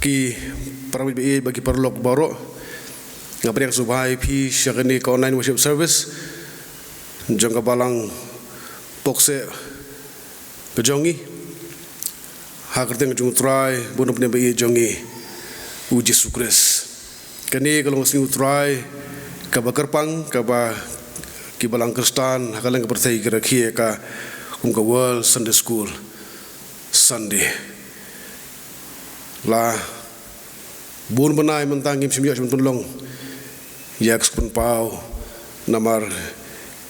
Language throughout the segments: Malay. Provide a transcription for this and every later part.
ki paramit bagi perlok baro ngapri yang subhai pi syakani ka online worship service jong ka balang pokse kejongi hakerteng jong try bono pne be jongi uji sukres kani kalau ngasni utrai ka bakarpang ka ba ki balang kristan hakalang pertai kira kie ka ka world Sunday school Sunday la bun benai mentangim simyak penlong yak pun pau namar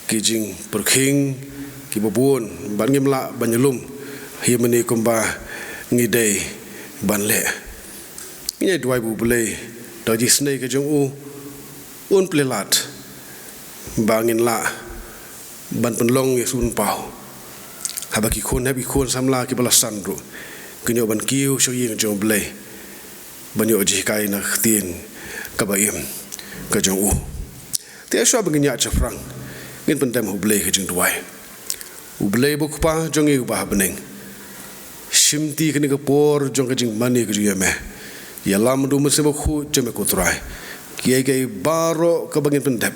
kijing perking ki babun bangim la banyelum himeni kumba ngidei banle ngai duai bu bele doji snei ke jong u un plelat bangin la ban penlong yesun pau habaki khon samla ki balasan ru kinyo ban kiu so ying jong blei banyo ji kai na khtin ka baim ka jong u te sha bangin ya chafrang ngin pendam hu blei ka jong duai u blei bu pa jong yu ba beneng shimti kini ka por jong ka jing mani ka yeme ya lam du mese bu khu jeme ko trai kiai baro ka bangin pendap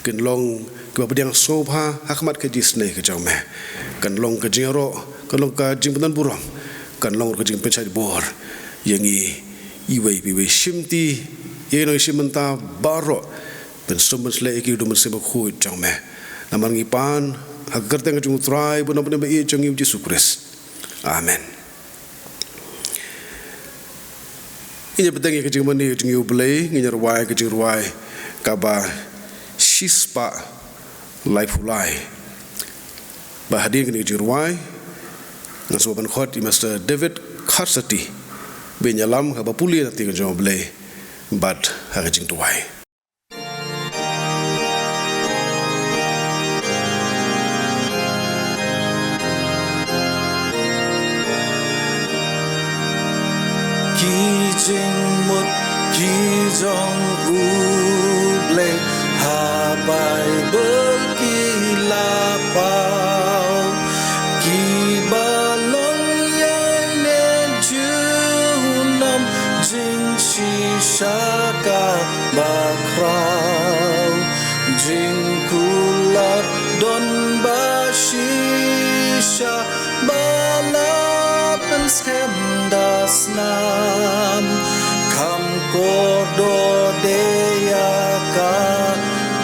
kin long ka badiang sobha hakmat ka jisne ka jong me kan long ka jingro kan long ka jing penan buram kan long ka jing pencai bor yangi iwei biwe shimti yeno shimenta baro pen sumbens le ki du mese bu khu jong me namar ngi pan hagar teng jung trai bu namne be jong yu Yesus Kristus amen ini betangi ke jing mani jing yu blei ngi ruai ke jing ruai ka ba shispa life ulai ba hadir ke jing ruai ngasoban khot Master David Carsati benyalam ka ba puli nanti ke jing blei bat ha jing tuai Jing mut ki jong u ble ha bai bel ki la pao ki balong yang nen ju nam jing shi sha ka ba krao jing kular don ba shi sha balapan skem das nam kam kordo deya ka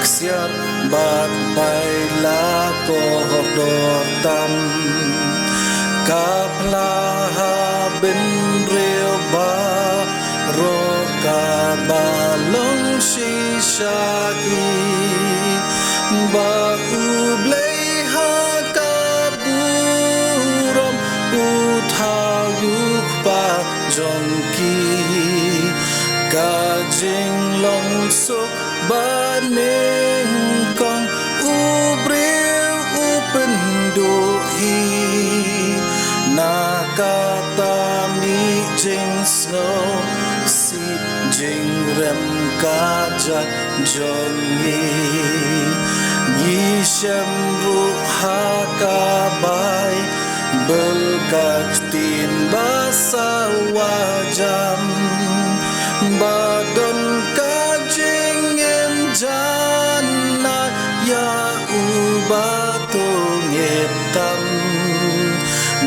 ksiat bak pai la kordo tam kapla ben reo ba ro ka balong shisha ki ba ublei ha ka burom uthayuk pa jongki ka jing long sok baneng kong ubreu upen doi nakata mi jing snow si jing rem ka jat jongi ni shem ru ha ka bai belkaktin basa wajam badon kajing em jana ya ubatung etam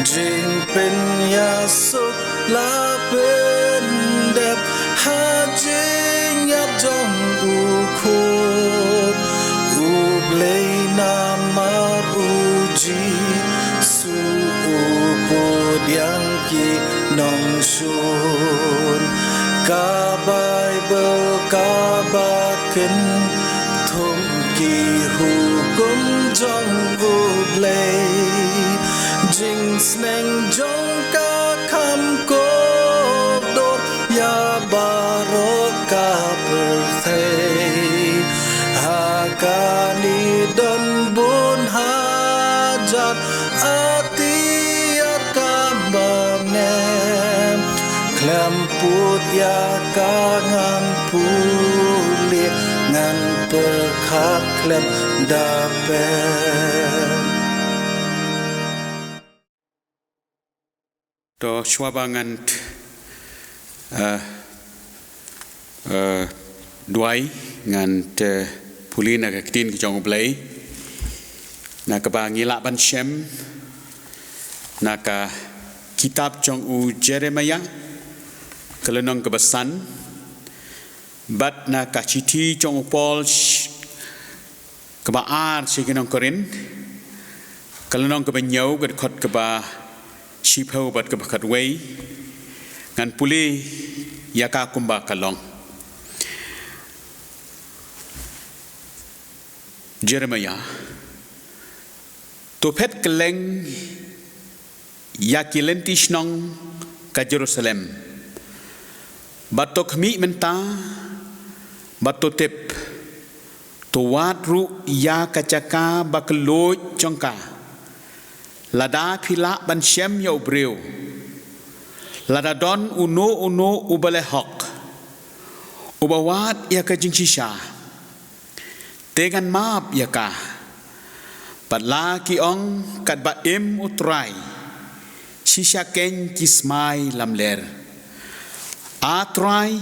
jing pen ya sok la pendep hajing ya jong ukut ublei namar uji yang ki nong sun ka Bible ka baken thom ki hukum jong ublei jing sneng jong ka kam ko dor ya baro ka perthei hakani don bun hajat ati Klamput ya kangan puli ngan perkat klem dapen to shwabangan Duai ngan te puli na ketin ke jong play na ka ba ngila ban shem na ka kitab jong u Jeremiah kelenong kebesan bat na ka citi jong u Paul ke ba ar si kenong Korin kelenong ke benyau ke kot ke ba shipau bat ke bakat wei ngan puli ya ka kumba kalong Jeremiah to pet keleng ya kilentish nong ka Jerusalem batok mi menta bato tip to wat ru ya kacaka baklo chongka lada phila ban shem ya ubreu lada don uno ubale hok ubawat ya ka jingshisha dengan maaf ya ka patla ki ong kat ba im utrai shisha ken kismai lamler atrai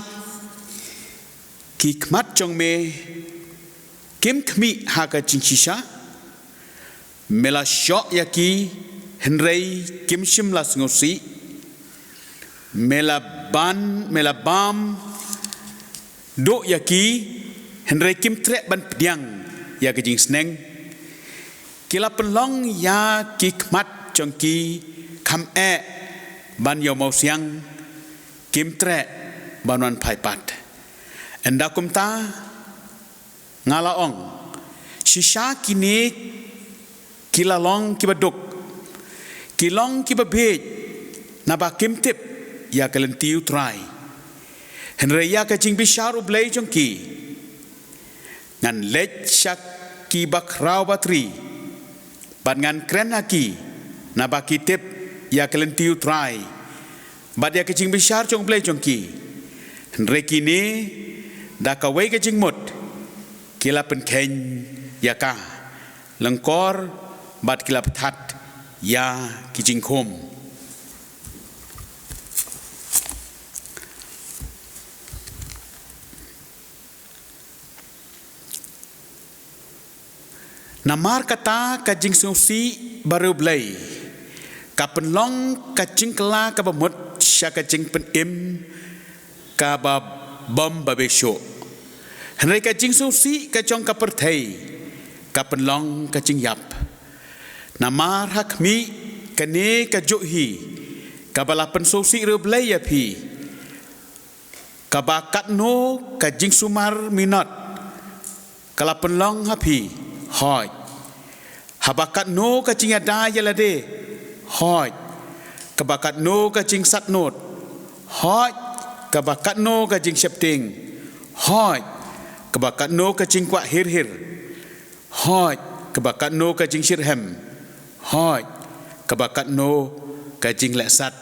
ki kmat jong me kim khmi ha ka jingshisha mela shok ya ki henrei kim shim las ngosi mela bam do ya ki Henry Kim trek ban pediang ya ke jing sneng kila pelong ya kikmat jongki kam ban yo mau siang Kim trek banuan paipat enda kumta ngalaong shisha kini kila long kibaduk kilong kibabej naba Kim tip ya kelentiu try Henry ya ke jing bisharu blay jongki ngan lech syak ki bakrau batri bat ngan kren aki na baki tip ya kelentiu try bat ya kecing besar jong play jong ki rekini da kawai kecing mut kila pen ken ya ka lengkor bat kila petat ya kecing khom Namar kata kajing susi baru belai kapen long kajing kela kabamut sya kajing pen im kaba bom babesho henry kajing susi kajong kaperthai kapen long kajing yap namar hakmi kane kajohi kabalapen susi ru belai ya pi kabakat no kajing sumar minat kalapen long hapi hoi habakat no kacing ada yalade hoi kabakat no kacing satnot hoi kabakat no kacing septing hoi kabakat no kacing kwa hir hoi kabakat no kacing sirhem hoi kabakat no kacing leksat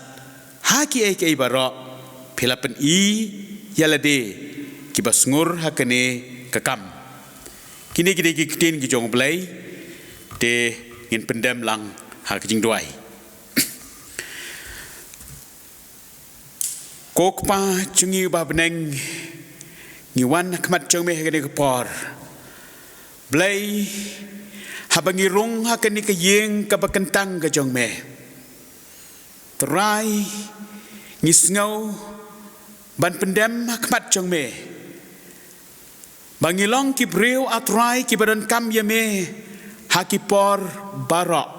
haki ai barok pilapen i yalade kibasngur hakane kakam kini kitin ki jong play te ngin pendem lang ha kijing duai kok pa chungi ba beneng ni wan khmat jong me hagani por play habangi rong hakani ka yeng ka bakentang ka jong me try ngisngau ban pendem khmat jong me Bangilong ki breu atrai ki badan kam yame hakipor barok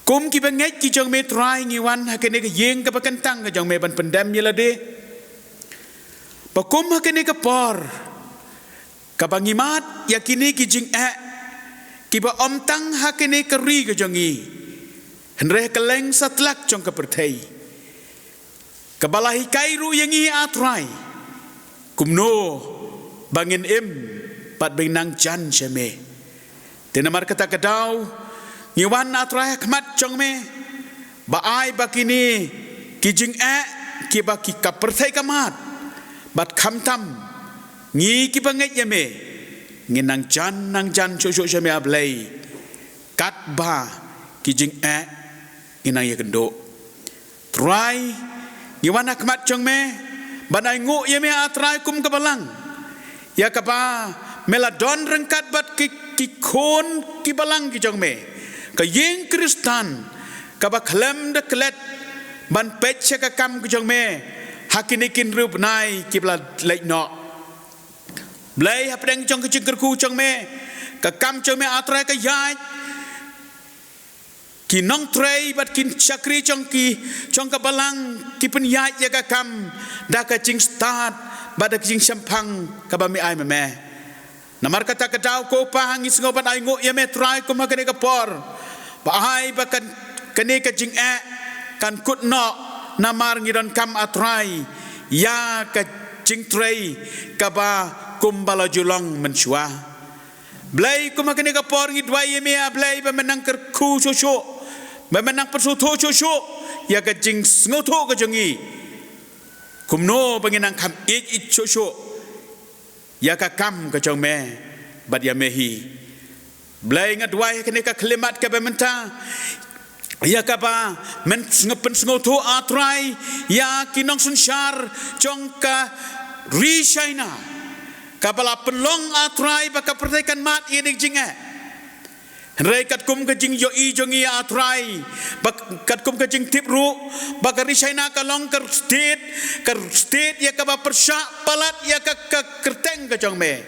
kum ki banget ki jong me trai ngiwan hakene ke yeng ka bakentang ka jong me ban pendam yelade pakum hakene ke por ka bangimat yakini ki jing ki ba omtang hakene ke ri ka jongi henre keleng satlak jong ka perthai ka balahi kairu yangi atrai kumno bangin im pat binang jan sheme tenamar kata kadau ngiwan atrah khmat chong me ba ai bakini kijing ki baki kaperthai kamat bat khamtam ngi ki banget yame nginang jan nang jan cho sheme ablai kat ba kijing nginang ya kendo try Ngiwan hakmat jong me banai ngu ye me atrai kum ke balang. Ya kapa meladon rengkat bat ki kon ki balang ki jong me. Ka yeng Kristan kapa klem de klet ban pet ka kam ki jong me. Hakinikin rup nai ki bla lek no. Blai hapdeng jong ki kerku jong me. Ka kam jong me atrai ka yai. Ki nong tray bat kin chakri chong ka balang ki pen yai ya ka kam da ka jing start ba da jing champang ka ba mi ai me namar kata ka dau ko pa hangi sngo bat ai ngo ya me try ko ma ka ne ka por ba ai ba kan kane ka jing kan kut no namar ngi don kam atrai ya ka jing tray ka ba kum bala julong menchua blai ko ma ka ne ka por ngi dwai ya me blai ba menang ker ku so Memenang persuto cucu ya kajing ngoto kajongi kumno penginang kam it cucu ya kakam kajong me bad ya mehi blai ngadwai kene ka kelimat ka bementa ya kapa men ngapen ngoto atrai ya kinong sunsyar jongka rishaina kapala penlong atrai baka pertekan mat ini jinga Kat kum kajing yo i jongi atrai kat kum kajing tip ru bakari China kalong ker state ya ka ba persya palat ya ka kerteng ka jong me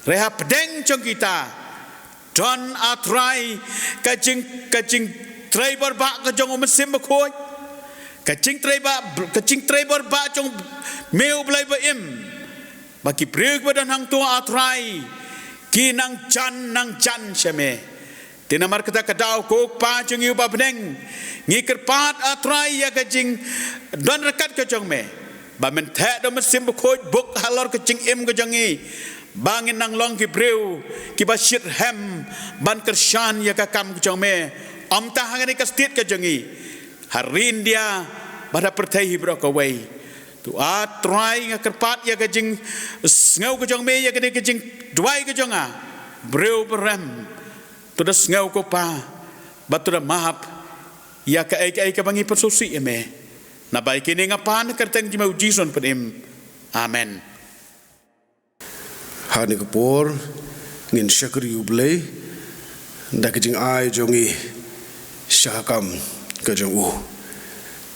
reha pedeng jong kita don atrai kajing trai barba ka jong mesim bakoi kajing trai barba jong meu blai ba im baki breg badan hang tua atrai ki nang jan syame Tinamar kata kadau kok pa jeng yu ba beneng ngikir pat atrai ya kajing don rekat ke jong me ba men the do mesim khoj buk halor ke jing im ke jongi bangin nang long ki breu ki ba shit hem ban kershan ya ka kam ke jong me om ta hangani ka stit ke jongi harin dia pada pertai bro ka wei tu atrai ngikir pat ya kajing ngau ke jong me ya ke jing duai ke jonga breu berem Tuda ngau ko pa batuda mahap ya ka ai ka bangi persusi eme na bai kini ngapan kerteng jimau jison pedim amen Hani kapor ngin syakri ublay da kijing ai jongi syakam ka jong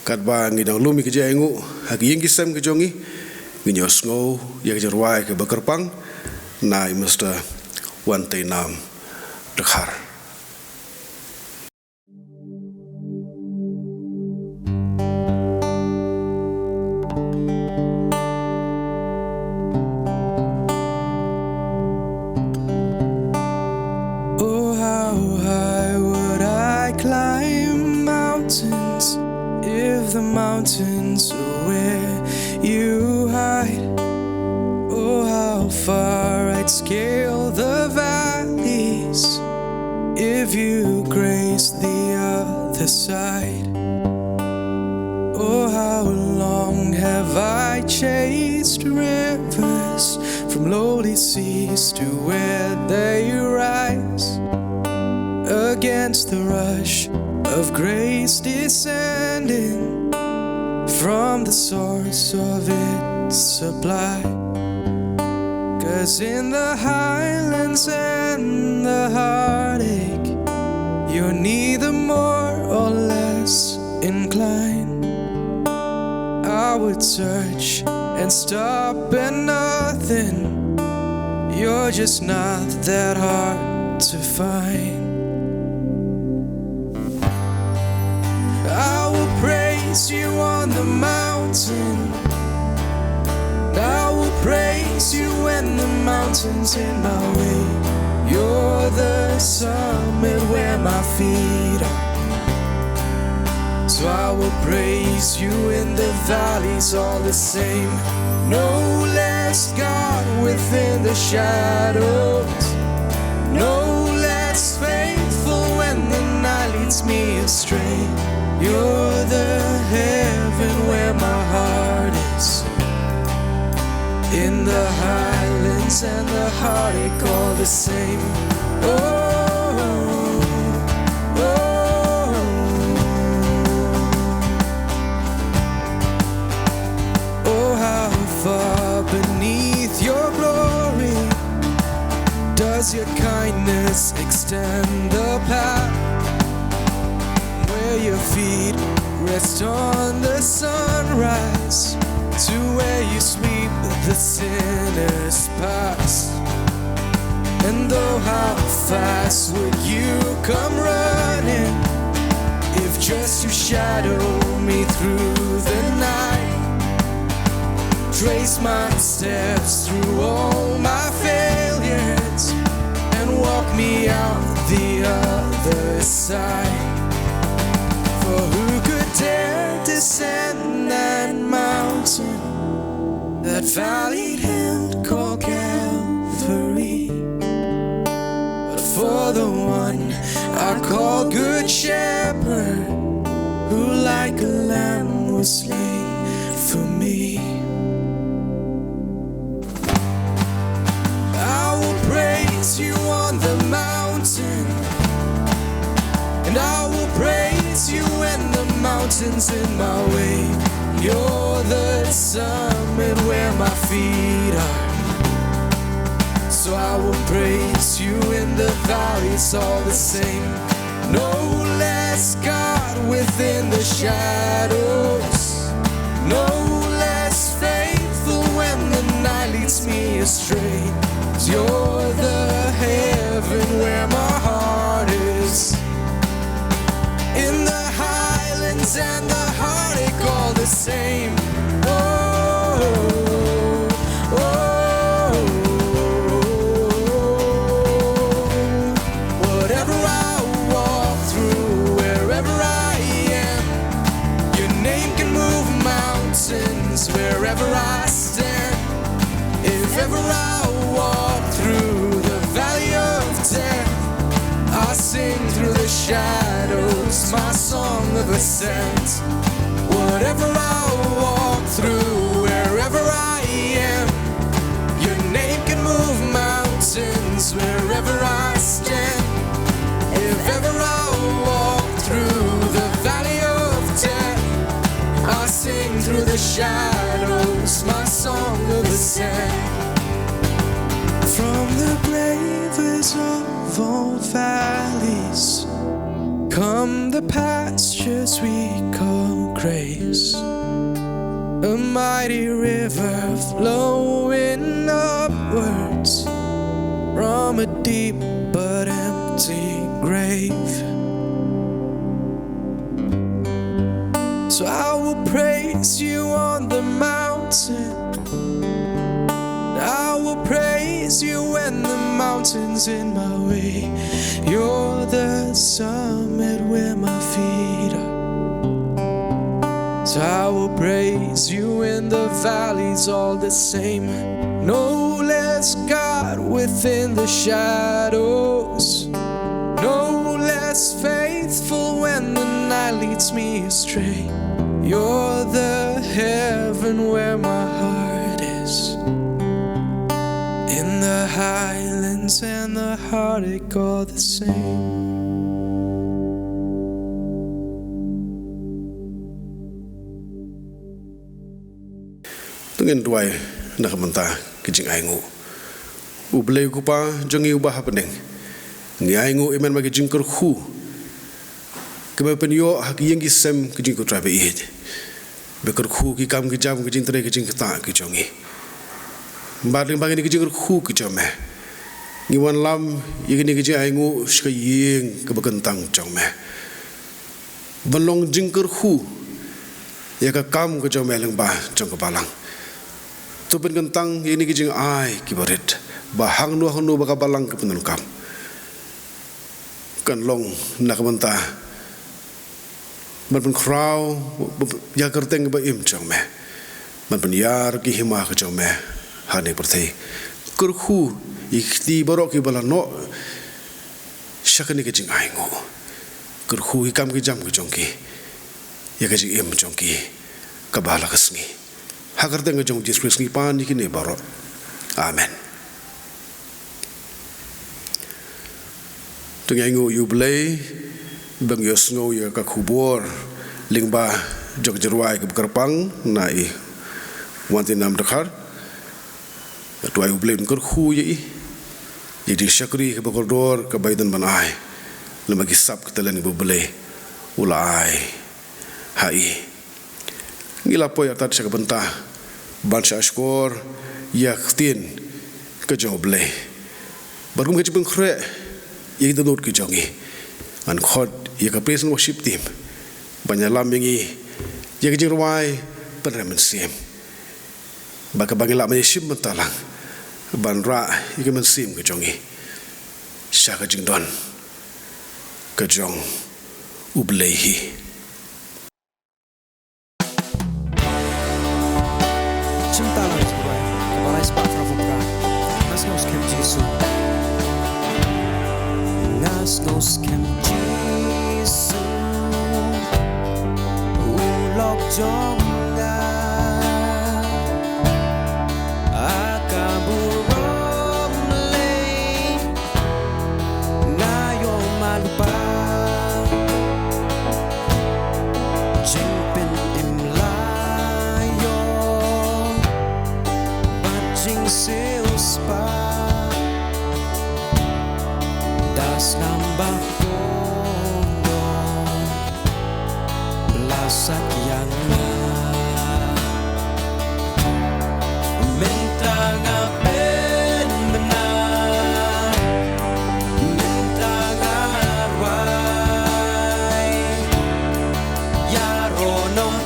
kat ba ngi dang lumi ke jengu hagi ying kisam ke jongi ngi nyosngo ya ke jarwai ke bakarpang na imasta wantai nam Dekhar. Oh, how high would I climb mountains if the mountains are where you hide? Oh, how far I'd scale the valleys if you grace the other side. Oh, how long have I chased rivers from lowly seas to where they rise, against the rush of grace descending from the source of its supply. 'Cause in the highlands and the heartache, you're neither more or less inclined. I would search and stop at nothing. You're just not that hard to find. I will praise you on the mountain. I will praise you when the mountain's in my way. You're the summit where my feet are. So I will praise you in the valleys all the same. No less God within the shadows. No less faithful when the night leads me astray. You're the heaven where my heart is. In the highlands and the heartache all the same. rest on the sunrise, to where you sweep the sinner's past. And oh, how fast would you come running, if just to shadow me through the night. Trace my steps through all my failures, and walk me out the other side. For who could dare descend that mountain, that valley hill called Calvary? But for the one I call Good Shepherd, who like a lamb was slain for me. I will praise you on the mountain, and I will praise you when the mountain's in my way. You're the summit where my feet are, so I will praise you in the valleys all the same. No less God within the shadows, no less faithful when the night leads me astray. 'Cause you're the heaven where my heart is, in the highlands and the heartache all the same. Oh, oh, oh. Whatever I walk through, wherever I am, your name can move mountains wherever I stand. If ever I walk through the valley of death, I sing through the shadows my song of ascent. Whatever I walk through, wherever I am, your name can move mountains wherever I stand. If ever I walk through the valley of death, I sing through the shadows my song of ascent. From the bravest of all valleys come the pastures we call grace, a mighty river flowing upwards from a deep but empty grave. So I will praise you on the mountain, I will praise you when the mountain's in my way. You're the summit where my feet are, so I will praise you in the valleys all the same. No less God within the shadows, no less faithful when the night leads me astray. You're the heaven where my heart is, in the highlands and the heartache all the same. Tungin tuai nak mentah kijing aingu. Ublay ko pa jangi ubah peneng. Ni aingu iman magi jingker khu. Kema penyo hak yang gisem kijing ko trabe ihit. Bekar khu ki kam ki jam kijing tere kijing kita kijongi. Baling bagi ni kijing khu kijame. Ngiwan lam yini kijing aingu shka ying kebekentang jome. Balong jingker khu. Ya ka kam kijame leng ba jong kebalang. Tu kentang ini kijing ai kibarit bahang nu baka balang ke penelukam kan long nak mentah man pen kraw ya kerteng ba im chang me man pen yar ki hima ke chang me hane perthei kurkhu ikti barok ki bala no shakani kijing ai ngo kurkhu ikam ki jam ki jongki ya kijing im jongki kabala kasngi Hakar tengah jong Jesus Christ pan ni kini baru. Amen. Tengah ingu yublay bang yosngo ya kakubor lingba jog jeruai ke berkerpang nai wanti nam dekar. Tuai yublay unkur khu ye. Jadi syakri ke berkordor ke baidan banai. Lemagi sab ke telan yublay ulai hai. Ngila po ya tat sa kabanta ban sa skor ya tin ke joble. Barkum ke jipeng khre ya kita not ke jongi. An khod ya ka praise and worship team. Banyalam yengi ya ke jirwai penremen sim. Baka bangila mayshim mentalang. Ban ra ya ke mensim ke jongi. Sya ke jingdon ke jong ublehi. Cinta lah sebuah kebalai sepak pravuka. Ngas ngos kem Jesu. Ngas ngos kem Jesu. Ulok jonga. Akaburom lay. Ngayon malupa. Jingpin imlayo. Seus pa das nambah kono belasak yang minta ngapen menang minta ngarwai ya rono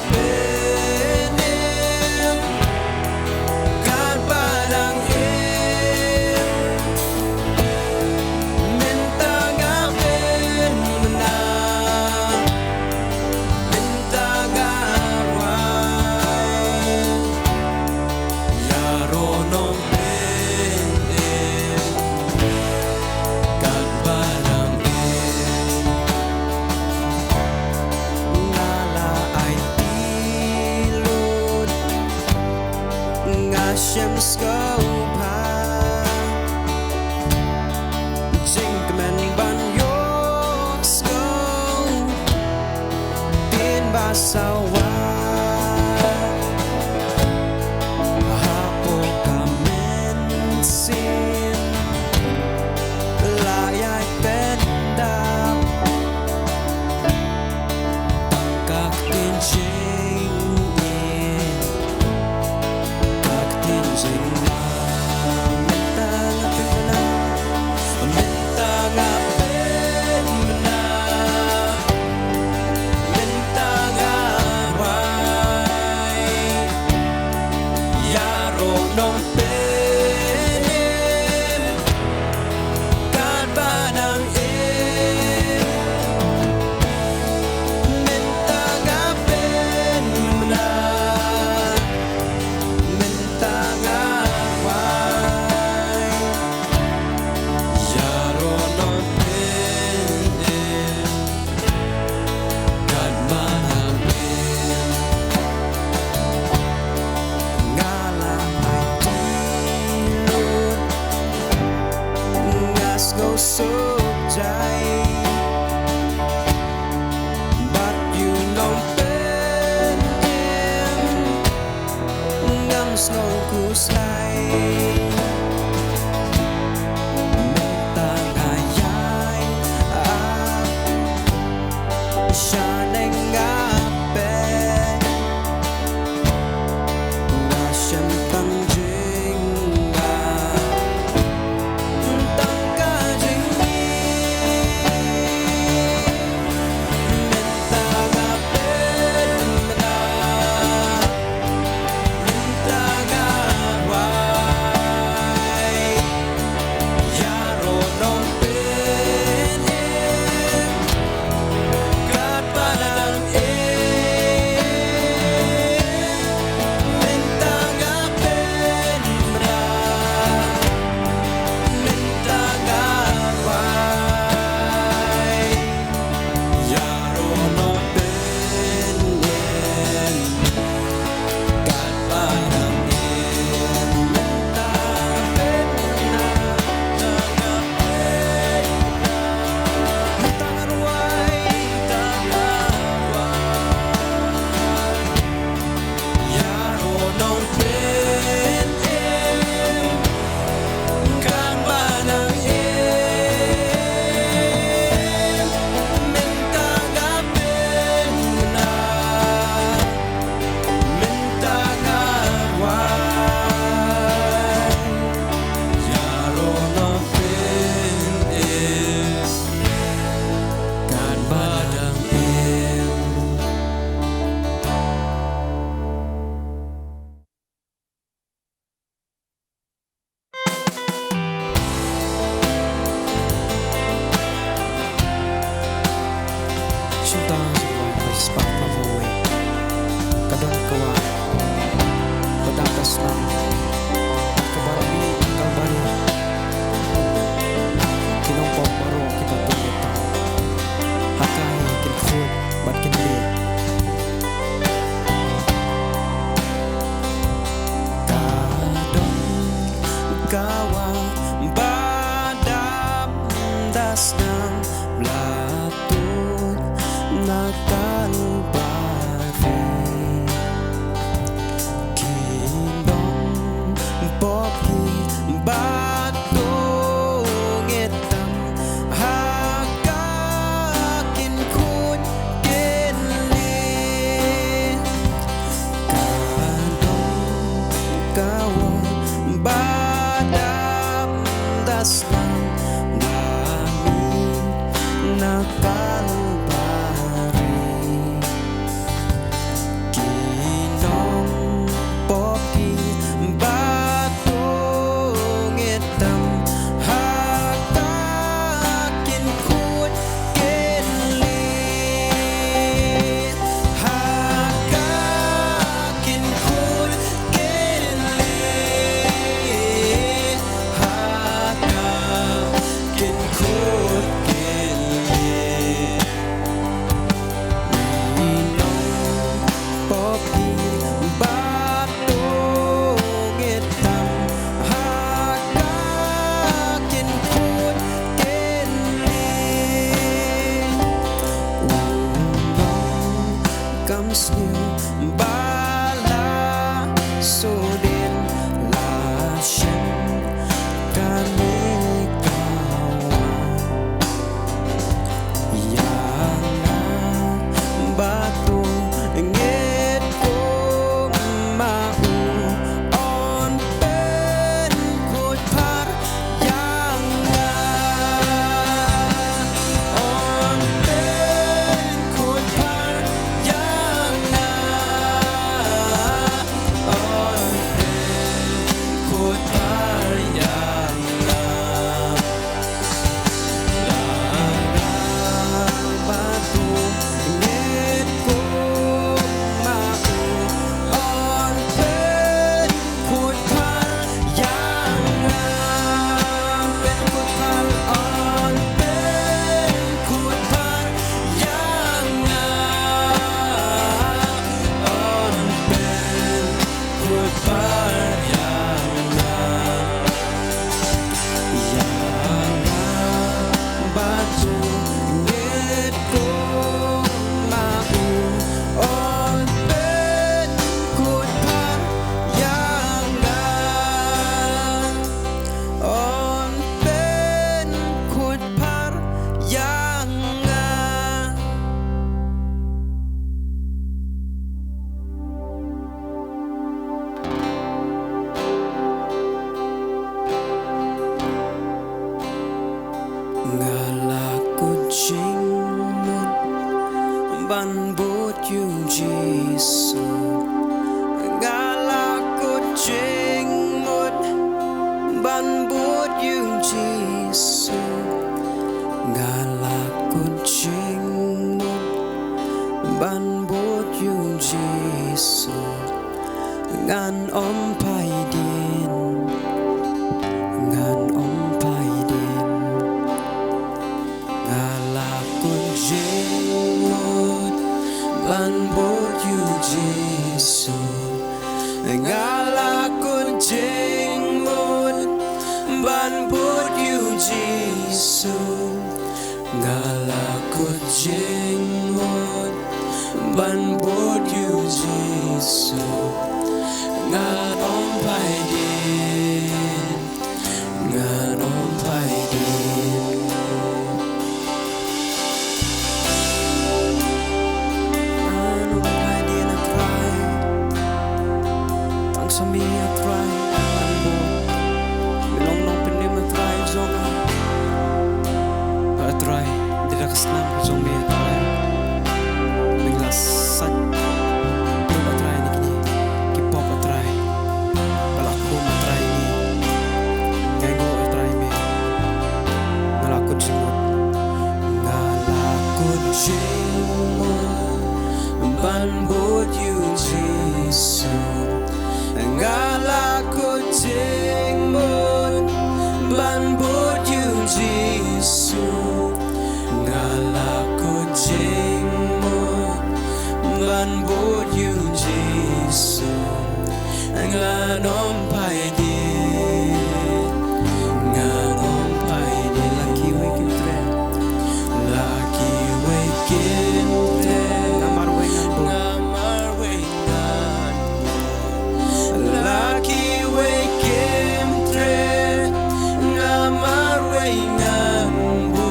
Shem skopa Jinkman ban yo sko Tin basawa Hapo kamen sin Layai pendam Tangkak tinjing so die but you know ben ngam snow ku sai mentang ayai shining ngape ngasem tanjing God, but I'm cinta sebuah bersifat pavowe kadang kawa berdata senang kebarami kalbari kinompok baru kita tunggu hakai kinfut bat kinli kadang kawa badam dasnang blatut nakal bari kindong popi batong etam hakakin kun kinli kadong kawa badam dasnang nakal bari kinong popi batong etam hakakin kun kinli hakakin kun kinli hakakin kun bala sudin lasyan kami kawan yana batu ngit kong mau on pen kut par yang on pen kut par yang on pen kut par yang batu ngit kong mau on pen kut par yang pen kut par on pen kut par yang on pen kut par batu ngit kong mau on pen kut par yang on pen kut par yang ngalaku jingmut ban bút yung Giêsu ngalaku jingmut ban bút yung Giêsu ngalaku jingmut ban bút yung Giêsu ngan ompai din ngan ompai din ngalakun jingmut ban bút yung Giêsu ngalakun jingmut ban bút yung Giêsu ngalakun jingmut ban bút yung Giêsu ngan ompai din ngan ompai din ngan ompai din atrai ang sami atrai ang bo bilong nong pinim atrai zonga atrai dira kasnam zong mi atrai mo ban bot yu Jesu ngala ko jing mo ban bot yu Jesu ngala ko jing mo ban bot yu Jesu nganom pai di nganom pai di laki wekintre ngamar wengan laki wekintre ngamar wengan bu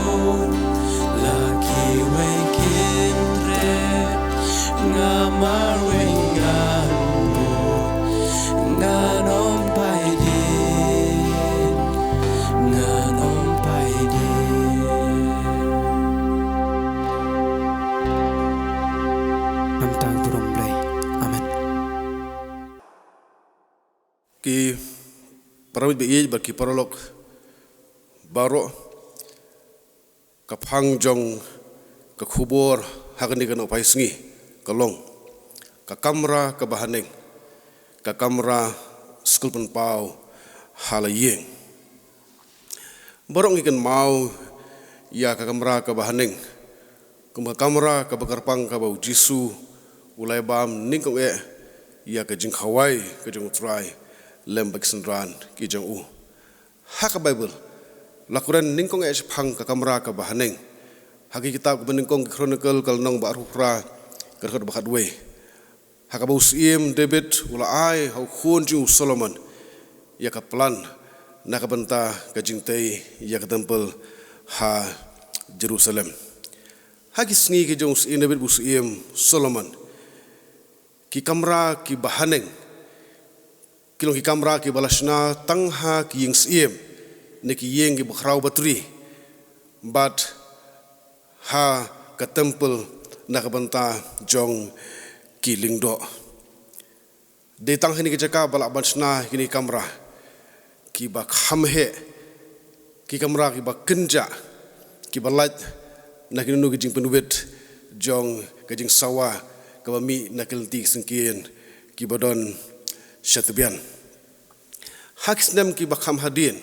laki wekintre ngamar wengan bu nganom pai di nganom pai di Namtang turun play. Amen. Ki paramit bi bagi parolok baro kapang jong ka khubor hakani kan opai sngi kalong ka kamra ka bahaneng ka kamra skul pen pau halayeng borong ikan mau ya ka kamra ka bahaneng kuma kamra ka bakarpang ka bau jisu ulai bam ningkong ya ka jing khawai ka jong try lembak sendran ki jong u hak bible lakuran ningkong pang ka kamra ka bahaneng haki kitab ka ningkong chronicle kal nong ba rupra ka khad bakat we hak bau sim david ulai hau khun ju solomon ya ka plan na ka banta ka jing tei ya ka temple ha jerusalem haki sngi ki jong sim david bu sim solomon ki kamra ki bahaneng kilong ki kamra ki balasna tangha ki ying sim ne ki yeng ki bakrau batri but ha ka temple na ka banta jong ki lingdo de tang hini ki jaka balak bansna kini kamra ki ba khamhe ki kamra ki ba kenja ki balat na kinu ki jing penuwet jong ka jing sawa ka mi na kelti sengkien ki badon syatbian hakisnem ki bakham hadin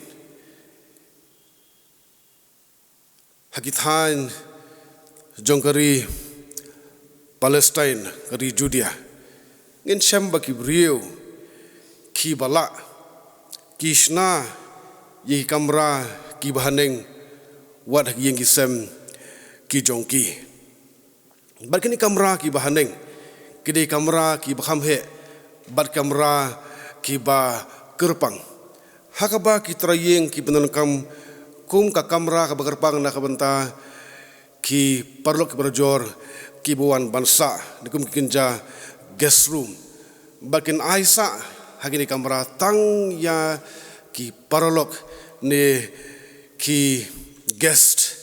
hakithan jongkari Palestine kari Judea ngin shamba ki brio ki bala kishna yi kamra ki bahaneng wad yang kisem ki jongki barkini kamra ki bahaneng kide kamra ki bakhamhe bat kamra ki ba kerpang hakaba ki trayeng ki penonakam kum ka kamra ka bakerpang na kabanta ki parlok ki berjor ki buan bansa dikum ki kinja guest room bakin aisa hagini kamra tang ya ki parlok ne ki guest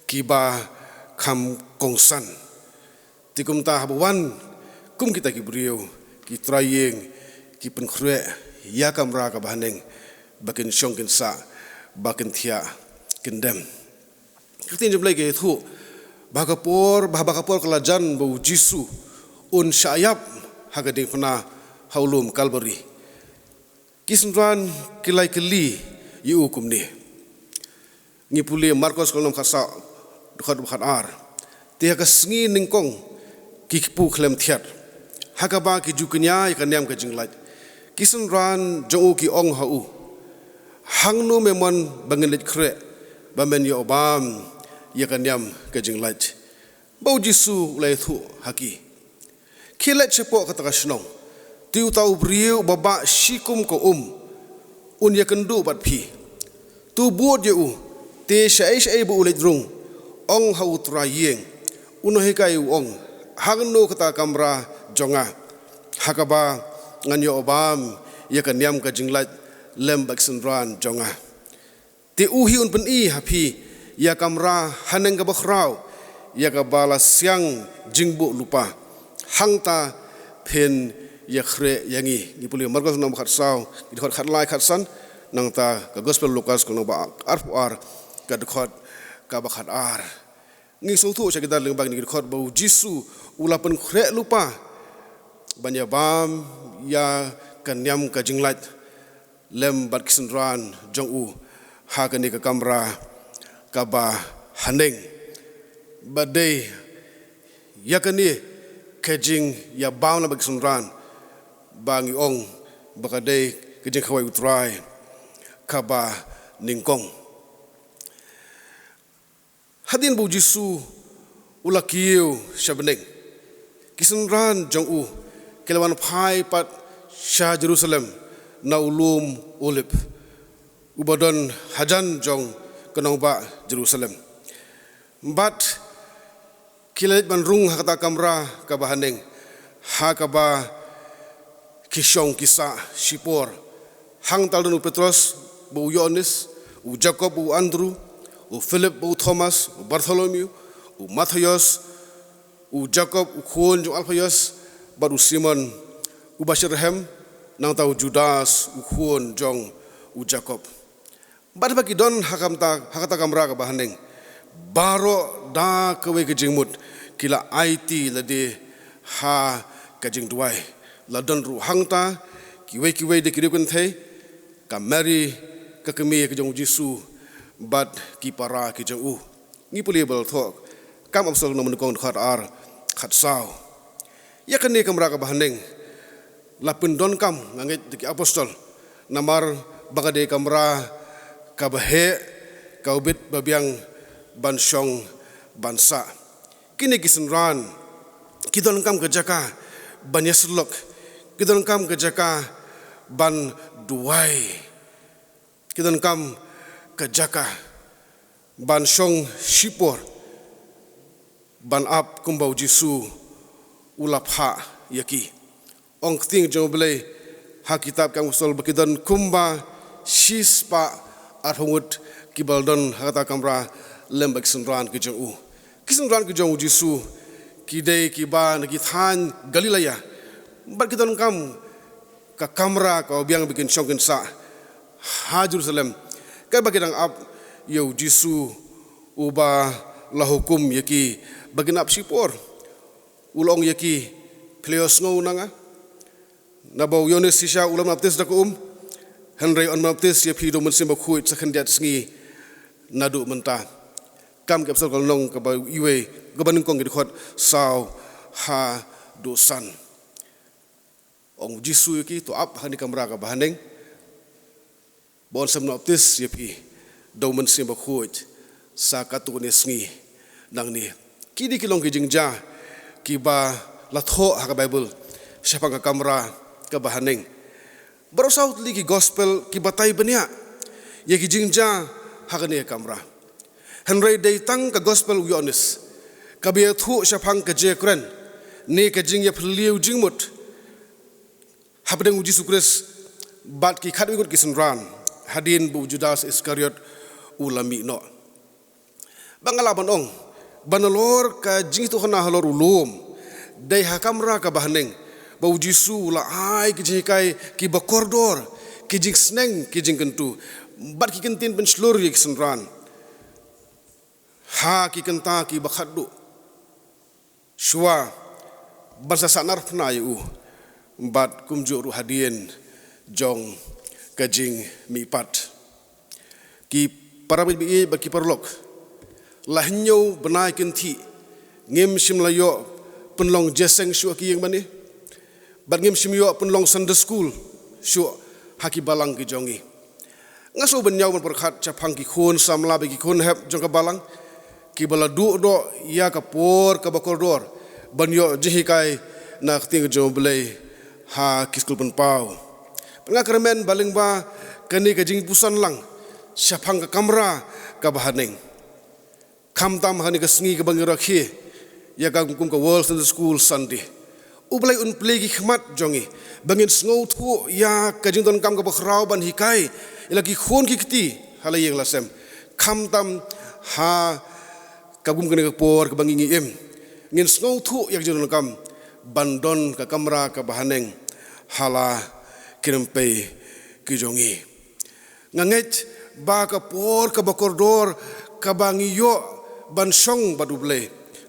ki ba kam kongsan tikum ta habuan kum kita ki brio ki trayeng ki penkhre ya kamra ka bahaneng bakin syongkin sa bakin thia kendem kritin jumlai ke thu bakapor kelajan bau jisu un syayap hagade pena haulum kalbari kisndran kilai keli yu hukum ni ngipuli markos kolom khasa dukhat bukhat ar tia kasngi ningkong kipu klem thiat hakaba ki juknya ikanyam ka jinglaj kisndran jongu ki ong hau hangno memon bangelit kre bamen yo obam yakanyam ka jinglaj bau jisu ulai thu haki khilat chepo ka takasnong tiu tau briu baba shikum ko un yakendu bat phi tu buat ye u te shai bu ulai drung ong hau trayeng uno hekai ong hangno kata kamra jonga hakaba ngan yo obam yakanyam ka jinglaj lembak sendran jonga te uhi un pen i hapi ya kamra haneng ka bakhrau ya ka bala siang jingbu lupa hangta pen ya khre yangi ngipuli margos nam khat saw dikhot khat lai khat san nang ta ka gospel lukas ko ba ar ka dikhot ka ba khat ar ngi so thu cha kita leng bang ni khot bau Jisu ula pen khre lupa banya bam ya kanyam ka jinglat lem bat kisendran jong u ha kan ni ka kamra ka ba haneng badai ya kan ni kejing ya bam la kisendran bangi ong bakadai kejing khawai utrai ka ba ningkong hadin bu Jisu ula kiu shabneng kisendran jong u kelawan phai pat Shah Jerusalem na ulum ulip ubadon hajan jong kenong ba Jerusalem bat kilat ban rung hakata kamra ka bahaneng ha ka ba kishong kisa shipor hang taldon Petrus bu Yohanes u Jacob u Andrew u Philip u Thomas u Bartholomew u Matthias u Jacob u Khon jong Alphaeus baru Simon u Bashirhem nang tahu Judas u Khon jong u Jacob bad bagi don hakata kamra ka bahaneng baro da kewe kejingmut kila IT lade ha kajing duai la don ru hangta kiwe de kirikun thai ka Mary ka kemi ke jong Jisu bad ki para ki jong u ngi pulibel thok kam absol no menukong khat ar khat sao ya kan ni kamra ka bahaneng lapun don kam ngangit ki apostol namar bagade kamra ka bahe kaubit babiang bansyong bansa kini kisenran kidon kam ke jaka banyaslok kidon kam ke jaka ban duai kidon kam ke jaka bansyong shipor ban ap kumbau Jisu ulap ha yaki ong ting jong belai ha kitab kang usul bakidon kumba shispa arhungut kibaldon hakata kamra lembak senran ke jong u kisenran ke jong Jisu kidai kiba nagi than Galilea bat kidon kam ka kamra ka biang bikin syongkin sa ha Jerusalem ka bakidang ap yo Jisu uba la hukum yaki baginap sipor ulong yaki pleos ngau nanga nabau Yohanes sisha ulam baptis dak Henry on baptis ya pido mensim bakhuit sakhendiat sngi nadu menta kam kapsal kolong ka ba iwe gaban kong gidkhot saw ha dosan ong Jisu yaki to ap hani kamra ka bahaneng bon sam baptis ya pi do mensim bakhuit sakatu ne sngi nang ni kidi kilong kijingja kiba latho ha Bible siapa ka kamra ka bahaneng barosau ligi gospel kibatai bania ye kijingja ha kane kamra Henry day tang ka gospel Yohanes ka be thu siapa ka je kren ne ka jing ya phliu jingmut habdeng Jisu Kristus bat ki khat wigut kisenran hadin bu Judas Iskariot ulami no bangalaban ong banalor ka jing tu khana halor ulum dai hakamra ka bahaneng bau Jisu la ai kijikai ki bakordor kijing sneng kijing kentu bat ki kentin pen slur ye senran ha ki kenta ki bakhaddu shwa basa sanar pna yu bat kumju ru hadien jong kajing mipat ki para bi baki perlok lahnyo benai kenti ngem simlayo penlong jeseng syu ki yang bani bat ngem simyo penlong Sunday school syu haki balang ki jongi ngaso benyaw ban perkhat chapang ki khon samla be ki khon hep jong ka balang ki bala du do ya ka por ka bakordor banyo jihikai na khting jong belai ha ki school pen pau pengakramen baling ba kani ka jing pusan lang chapang ka kamra ka bahaneng kam tam hani ka sngi ka bangira khi ya ka kum ka world Sunday school Sunday ublai un play ki khmat jongi bangin sngo thu ya ka jing ton kam ka bakhrau ban hikai ilaki khon ki kti halai yang lasem kam tam ha ka kum ka por ka bangi em ngin sngo thu ya jing ton kam bandon ka kamra ka bahaneng hala kirempe ki jongi nganget ba ka por ka bakordor ka bangi yo ban song baduble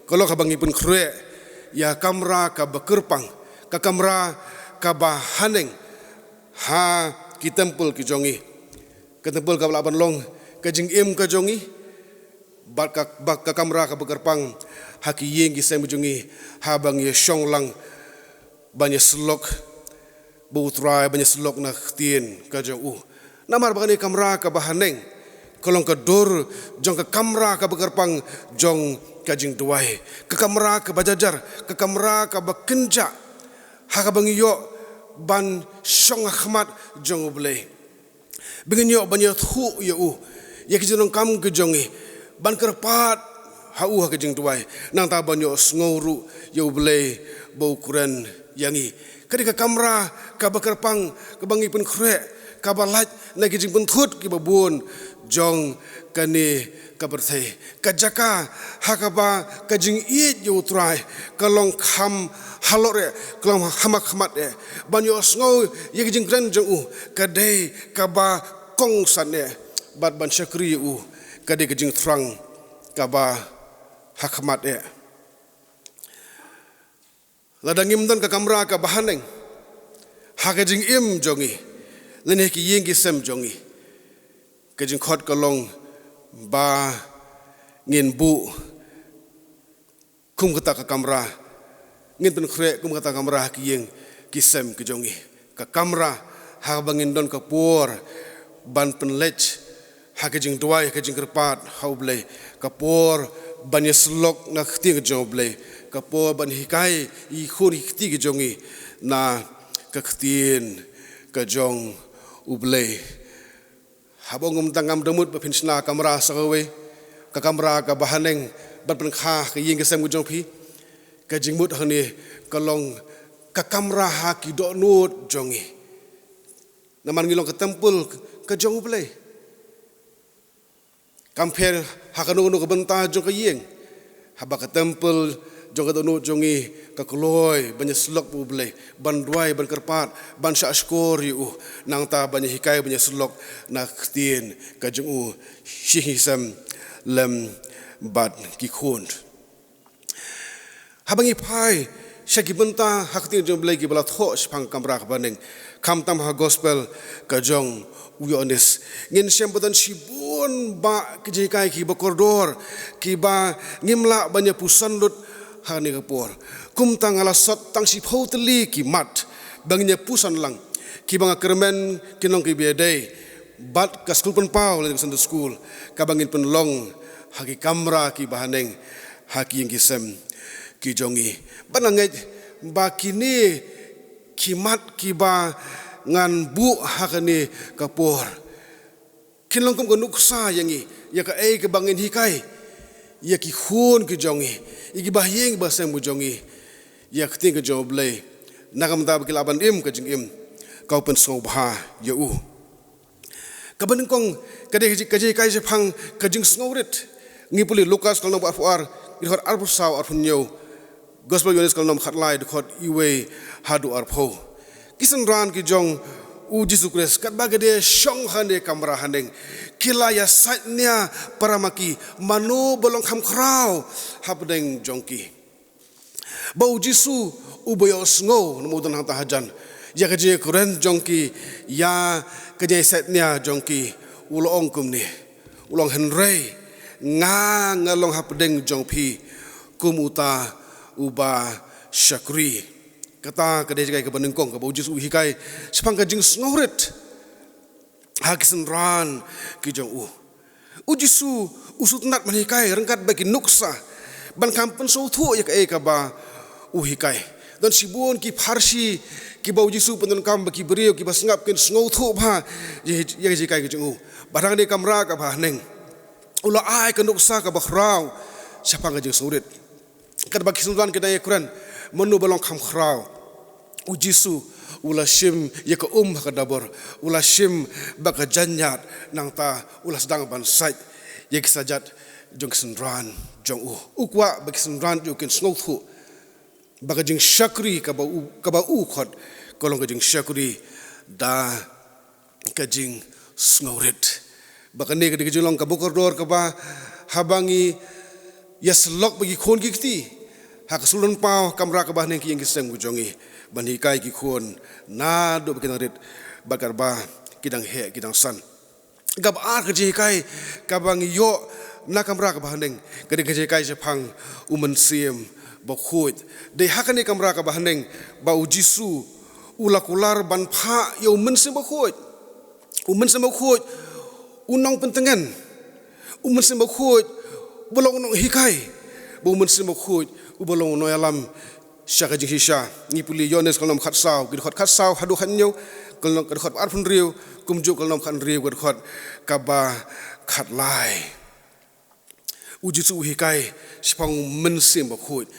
kalau kabangi pun krue ya kamra ka bekerpang ka kamra ka bahaneng ha ki tempel ki jongi ke tempel ka laban long ka jing im ka jongi bak ka kamra ka bekerpang ha ki yeng ki sem jongi ha bang ye song lang banyak selok butrai banyak selok na tien ka jong namar bagani kamra ka bahaneng kolong ka dor jong ka kamra ka bekerpang jong kajing duai ke kamera ke bajajar ke kamera ke bekenja haka bangiyo ban song ahmat jong blei bengiyo banyak thu yo ya kijong kam ke jongi ban kerpat hau haka jing duai nang ta banyo sngoru yo blei bau kuren yangi kadi ke kamera ke bekerpang ke bangi pun kre ke balaj na kijing pun thut ke babun jong kani kaberthai kajaka hakaba kajing it yo try kalong kham halore kalong hamak khamat e banyo sngo ye kajing gran jong kadai kaba kong sane bat ban syakri kadai kajing thrang kaba hakmat e ladangim dan ka kamera ka bahaneng hakajing im jongi lene ki yeng ki sem jongi kajing khot kalong ba ngin bu kum kata ka kamera ngin pen khre kum kata kamera ki yeng kisem ki jongi ka kamera ha bangin don ka por ban pen lech ha ka jing duai ka jing kerpat hau blei ka por ban ye slok na khti ka jong blei ka por ban hikai I khun khti ki jongi na ka khtin ka jong ublei habong tangam demut bapinsna kamera sagawe ka kamera ka bahaneng ban pen kha ka yeng kesem gujong phi ka jingmut hani kalong ka kamera ha ki do nut jongi naman ngilong ka tempel ka jong blei kamper ha ka no ka benta jong ka yeng haba ka tempel jong ka do nut jongi ka kloi banyak slok bu blei ban duai ban kerpat ban sha skor yu nang ta banyak hikai banyak slok na khtin ka jong shi hisam lem bat ki khun habangi phai shaki benta haktin jong blei ki bala tho spang kamra ka baneng kam tam ha gospel ka jong uyones ngin sempotan sibun ba ki jikai ki bakordor ki ba ngimla banyak pusan lut hani kapor kum tang ala sot tang si photli ki mat bangnya pusan lang ki banga kermen kinong ki biadai bat ka school pun pau le Sunday school ka bangin pun long haki kamera ki bahaneng haki yang kisem ki jongi banangai ba kini ki mat ki ba ngan bu hakani kapor kinong kum ko nuksa yangi ya ka ke bangin hikai ya ki khun ki jongi igi bahyeng basem bujongi ya khting ke joblei nakam da bilaban im ke jing im kau pen so bha ya kaban kong kade kaje kai je phang ke jing sngorit ngipuli Lukas kalno ba fuar ihor arbu saw ar punyo gospel yones kalno khatlai de khot iwe hadu ar pho kisan ran ki jong Jesus Christ kat bagade shong hande kamera handeng kila ya satnya paramaki manu bolong kham krau habdeng jongki bau jisu uboyo sngo namudan hang tahajan ya kaje kuren jongki ya kaje satnya jongki ulong kumni ulong henrei nga ngalong habdeng jongpi kumuta uba syakri kata kadai jagai ke benengkong ke bau jisu hikai sepang ka jing snoret hakisen ran ki jong jisu usut nat man hikai rengkat bagi nuksa ban kampen so thu ya ka ba hikai dan sibun ki farsi ki bau jisu pendon kam bagi beriu ki basngap kin sngo thu ba ya jikai ki jong barang ni kamera ka ba neng ula ai ka nuksa ka ba khrau sepang ka jing snoret kat bagi sundan kedai Quran menu balong kham khrau ujisu ula shim ya ka ka dabor ula shim baka janyat nang ta ula sedang ban sait ya kisajat jong sendran jong ukwa baki sendran jokin snothu baka jing syakri ka ba khot kolong ka jing syakri da ka jing sngorit baka ne ka jilong ka bokordor ka ba habangi ya selok bagi kon gikti hak sulun pau kamra ka bahne ki yang kisem gujongi ban hikai ki kon na do bikin rit bakar ba kidang he kidang san gab ar ka hikai ka bang yo na kamra ka bahne kadi ka hikai japang umen siem ba khut de hakane kamra ka bahne ba ujisu ulakular ban pha yo men sem ba khut umen sem ba khut unang pentengan umen sem ba khut bolong no hikai bu men sem ba khut ubolong no alam syaka jinghisha ni puli yones kalom khat saw gid khat saw hadu khanyo kalom khat ar phun riu kumju kalom khan riu gid khat kaba khat lai ujisu hikai sipang men sem ba khut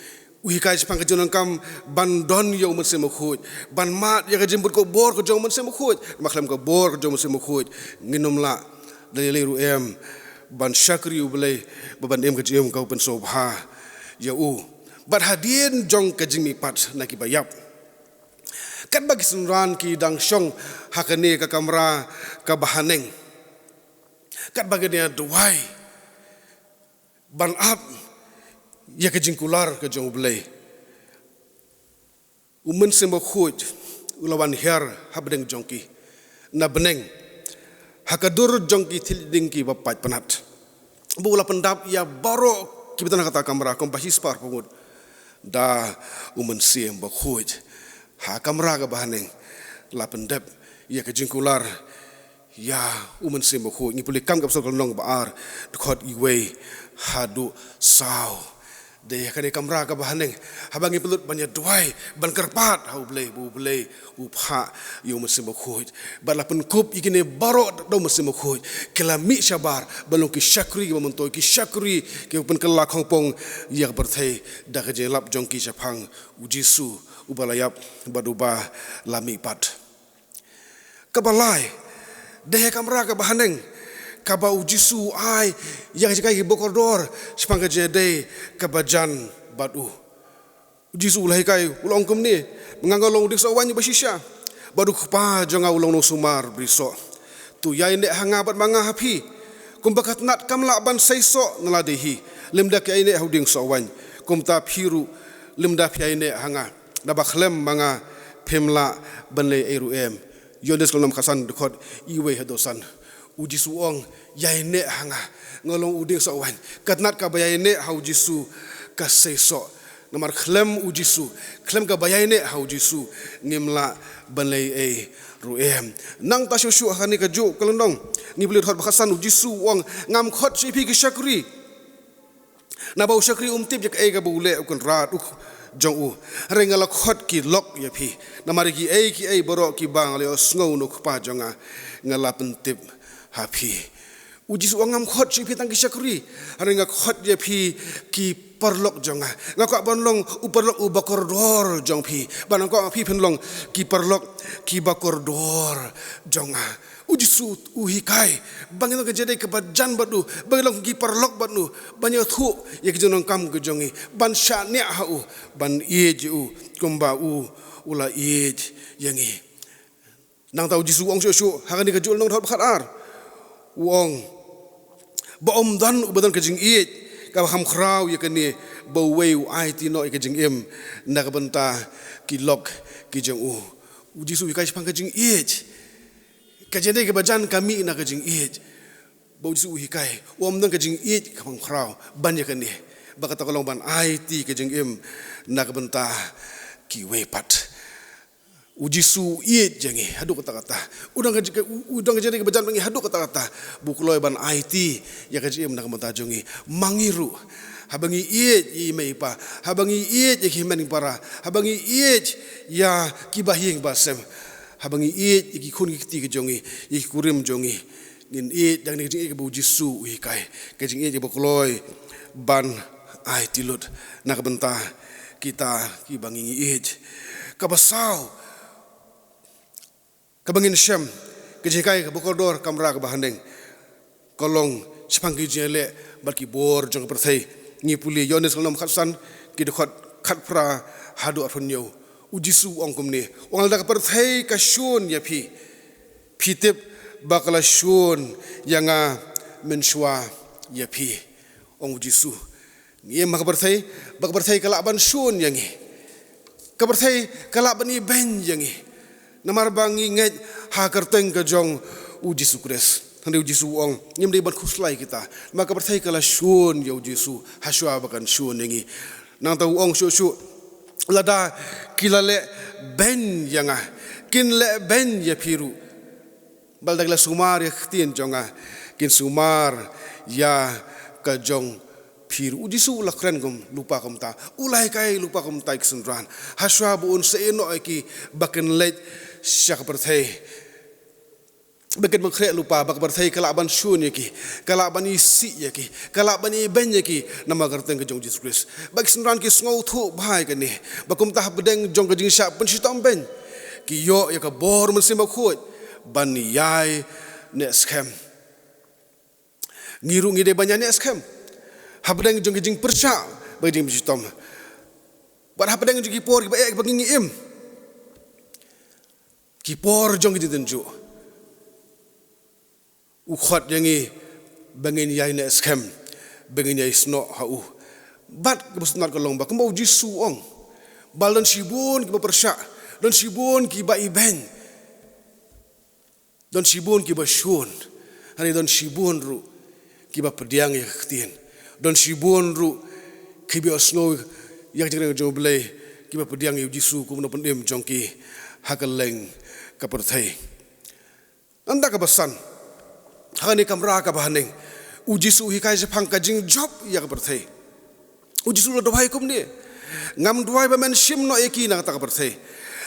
uhikai sipang kajonan kam bandon yo men sem ba khut ban mat ya kajimbut ko bor ko jong men sem ba khut maklam ko bor ko jong men sem ba khut nginom la dalile ru em ban syakri ubelai baban em kajim kau pen sobha ya bat hadien jong kajimi pat na ki bayap kat bagi sunran ki dang syong hakane ka kamra ka bahaneng kat bagi dia duai ban up ya kajingkular ka jong belai umen semba khut ulawan her habdeng jongki na beneng hakadur jongki thilding ki bapat panat bula pendap ya baro kita nak kata kamera kom bahis par pungut da umen siem ba khut ha kamera ka bahaneng la pendap ya ka jingkular ya umen siem ba khut ni puli kam ka sol nong ba ar khot iwe hadu saw de ka ni kamera ka bahaneng habangi pelut banyak duai ban kerpat hau blei bu blei upha yo mesim ba khut bala pen kup ikine baro do mesim ba khut kelami syabar balong ki syakri ba montoy ki syakri ki pen kala khongpong ya berthai da ka jelap jong ki japang ujisu ubalayap baduba lami pat kabalai de kamera ka bahaneng kaba ujisu ai yang jikai bokordor sepangka jede kabajan badu ujisu ulai kai ulong kum ni mengangalong dik sawanyi basisya badu kpa jonga ulong no sumar briso tu yai ne hanga bat manga hapi kum bakat nat kamla ban saiso naladehi limda kai ne huding sawan kum ta phiru limda phai ne hanga daba khlem manga phemla banle eru em yodes kolom khasan dkhot iwe hadosan uji suong yai ne hanga ngolong uding sawan katnat ka bayai ne hauji su ka seso namar khlem uji su khlem ka bayai ne hauji su ngimla banlei e ruem nang ta shu hani ka ju kalondong ni beli thot bakasan uji su wong ngam khot sipi ki syakri na bau syakri umtip jak e ka bule ukun rat jong u rengala khot ki lok ya phi namari ki e borok ki bang le osngau no khpa jonga ngala pentip happy uji suangam khot si pitang kisyakri haringa khot je phi ki perlok jonga ngakak bonlong uperlok ubakordor jong phi banangko phi phenlong ki perlok ki bakordor jonga uji su uhikai bangino ke jede ke bajan badu bangilong ki perlok badu banyo thu ye kejonong kam ke jongi ban sha ne hau ban ije u kumba u ula ije yangi nang tau uji su ong shu hakani ke jul nong thot khat ar wong ba om dan ubadan kajing iet ka ham khrau ye kani ba weu ai ti no kajing em na ka banta ki lok ki jeng u uji su kai pang kajing iet ka jende ke bajan kami na kajing iet ba uji su hikai om dan kajing iet ka ham khrau ban ye kani ba kata kolong ban ai ti kajing em na ka banta ki we pat uji su iet jangi haduk kata-kata udang jadi kebajan bangi haduk kata-kata bukuloi ban IT ya kaji em nak mentajongi mangiru habangi iet i meipa habangi iet ya kimen para habangi iet ya kibahing basem habangi iet iki kun kiti kejongi iki kurim jongi ngin iet dang ni ke uji su uhikai kaji iet bukuloi ban IT lut nak benta kita kibangi iet kabasau kabangin syam kejikai ke bokodor kamra ke bahandeng kolong sepangki jele balki bor jong perthai ni puli yones kolom khatsan ki dekhot khat pra hadu afunyo uji su ongkum ni ong da perthai ka shun ya phi phitip bakala shun yanga menshwa ya phi ong uji su Ngi makabarthai kalaban syun yangi. Kabarthai kalaban i ben yangi. Namar bangi nget ha kerteng ka jong uji sukres. Hande uji su ong nyem dei ban khuslai kita. Maka berthai kala syun ya uji su haswa bakan syun yangi. Nang tau ong syu lada kilale ben yanga kin le ben ya piru. Baldagla sumar ya khtin jonga kin sumar ya ka jong piru uji su la kren gum lupa kum ta ulai kai lupa kum ta iksenran haswa buun seeno ki bakan let syak berthai bagan mengkreat lupa bak berthai kalaban syun yaki kalaban isi yaki kalaban iben yaki nama kerteng ke jong Jesus Christ bak senran ki ngau thu bhai ka ni bakum tah bedeng jong ke jing sya pen sitam ben ki yo ya ka bor men sim khut ban yai ne scam ngiru ngi de banyak ne scam ha bedeng jong ke jing persya bak jing sitam bar ha bedeng jong ki por ki ba ngi im ki por jong ki tenju ukhot yangi bangin yai na scam bangin yai sno hau bat kebusnat kolong ba kembau jisu ong balon sibun ki bersyak don sibun ki ba iben don sibun ki ba syun hani don sibun ru ki ba pediang ya ktien don sibun ru ki bi osno yak jeng jong blai ki ba pediang yu jisu ku no pendim jongki hakaleng kaperthai anda ka basan Hakani kamra ka bahaning uji su hi kai jepang ka jing job ya ka berthai uji su lo dohai kum ni ngam dohai ba men sim no eki na ta ka berthai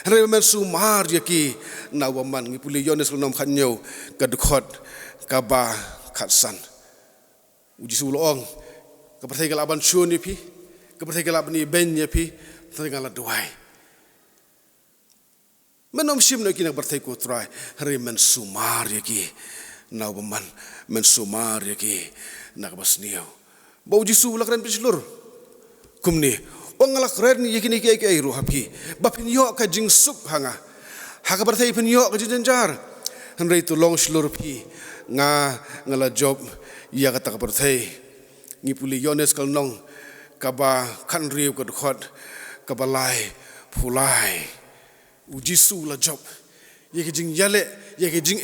re men su mar yaki na waman ngi puli yones lo nom khanyo ka dukhot ka ba khatsan uji su lo ong ka berthai ka laban syun ni pi ka berthai ka laban ni ben ya pi tengala dohai menom sim no eki na berthai ko try re men su mar yaki na waman men sumar yaki nak basniau bau jisu lakran pislur kumni ongalak ren yaki ni ki ai ru hapi bapin yo ka jing sup hanga haka berthai pin yo ka jinjar hanrei tu long slur pi nga ngala job ya ka tak berthai ngi puli yones kal nong ka ba khan riu ka khot ka balai phulai ujisu la job yaki jing yale yaki jing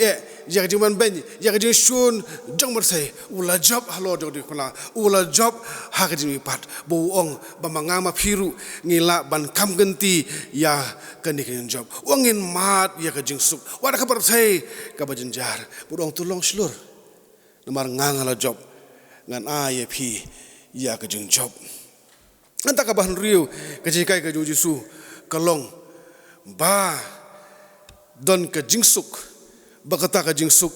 yaki jing man ben yaki jing shun jong bersai ula job halo jong di pala ula job ha ka jing pat bo ong ba mangama phiru ngila ban kam genti ya kan ni kan job wangin mat ya ka jing suk wa ka bersai ka ba jinjar bo ong tulong slur namar ngang la job ngan a ya phi ya ka jing job anta ka ban riu ka ji kai ka ju jisu kalong ba don ka jingsuk bakata ka jingsuk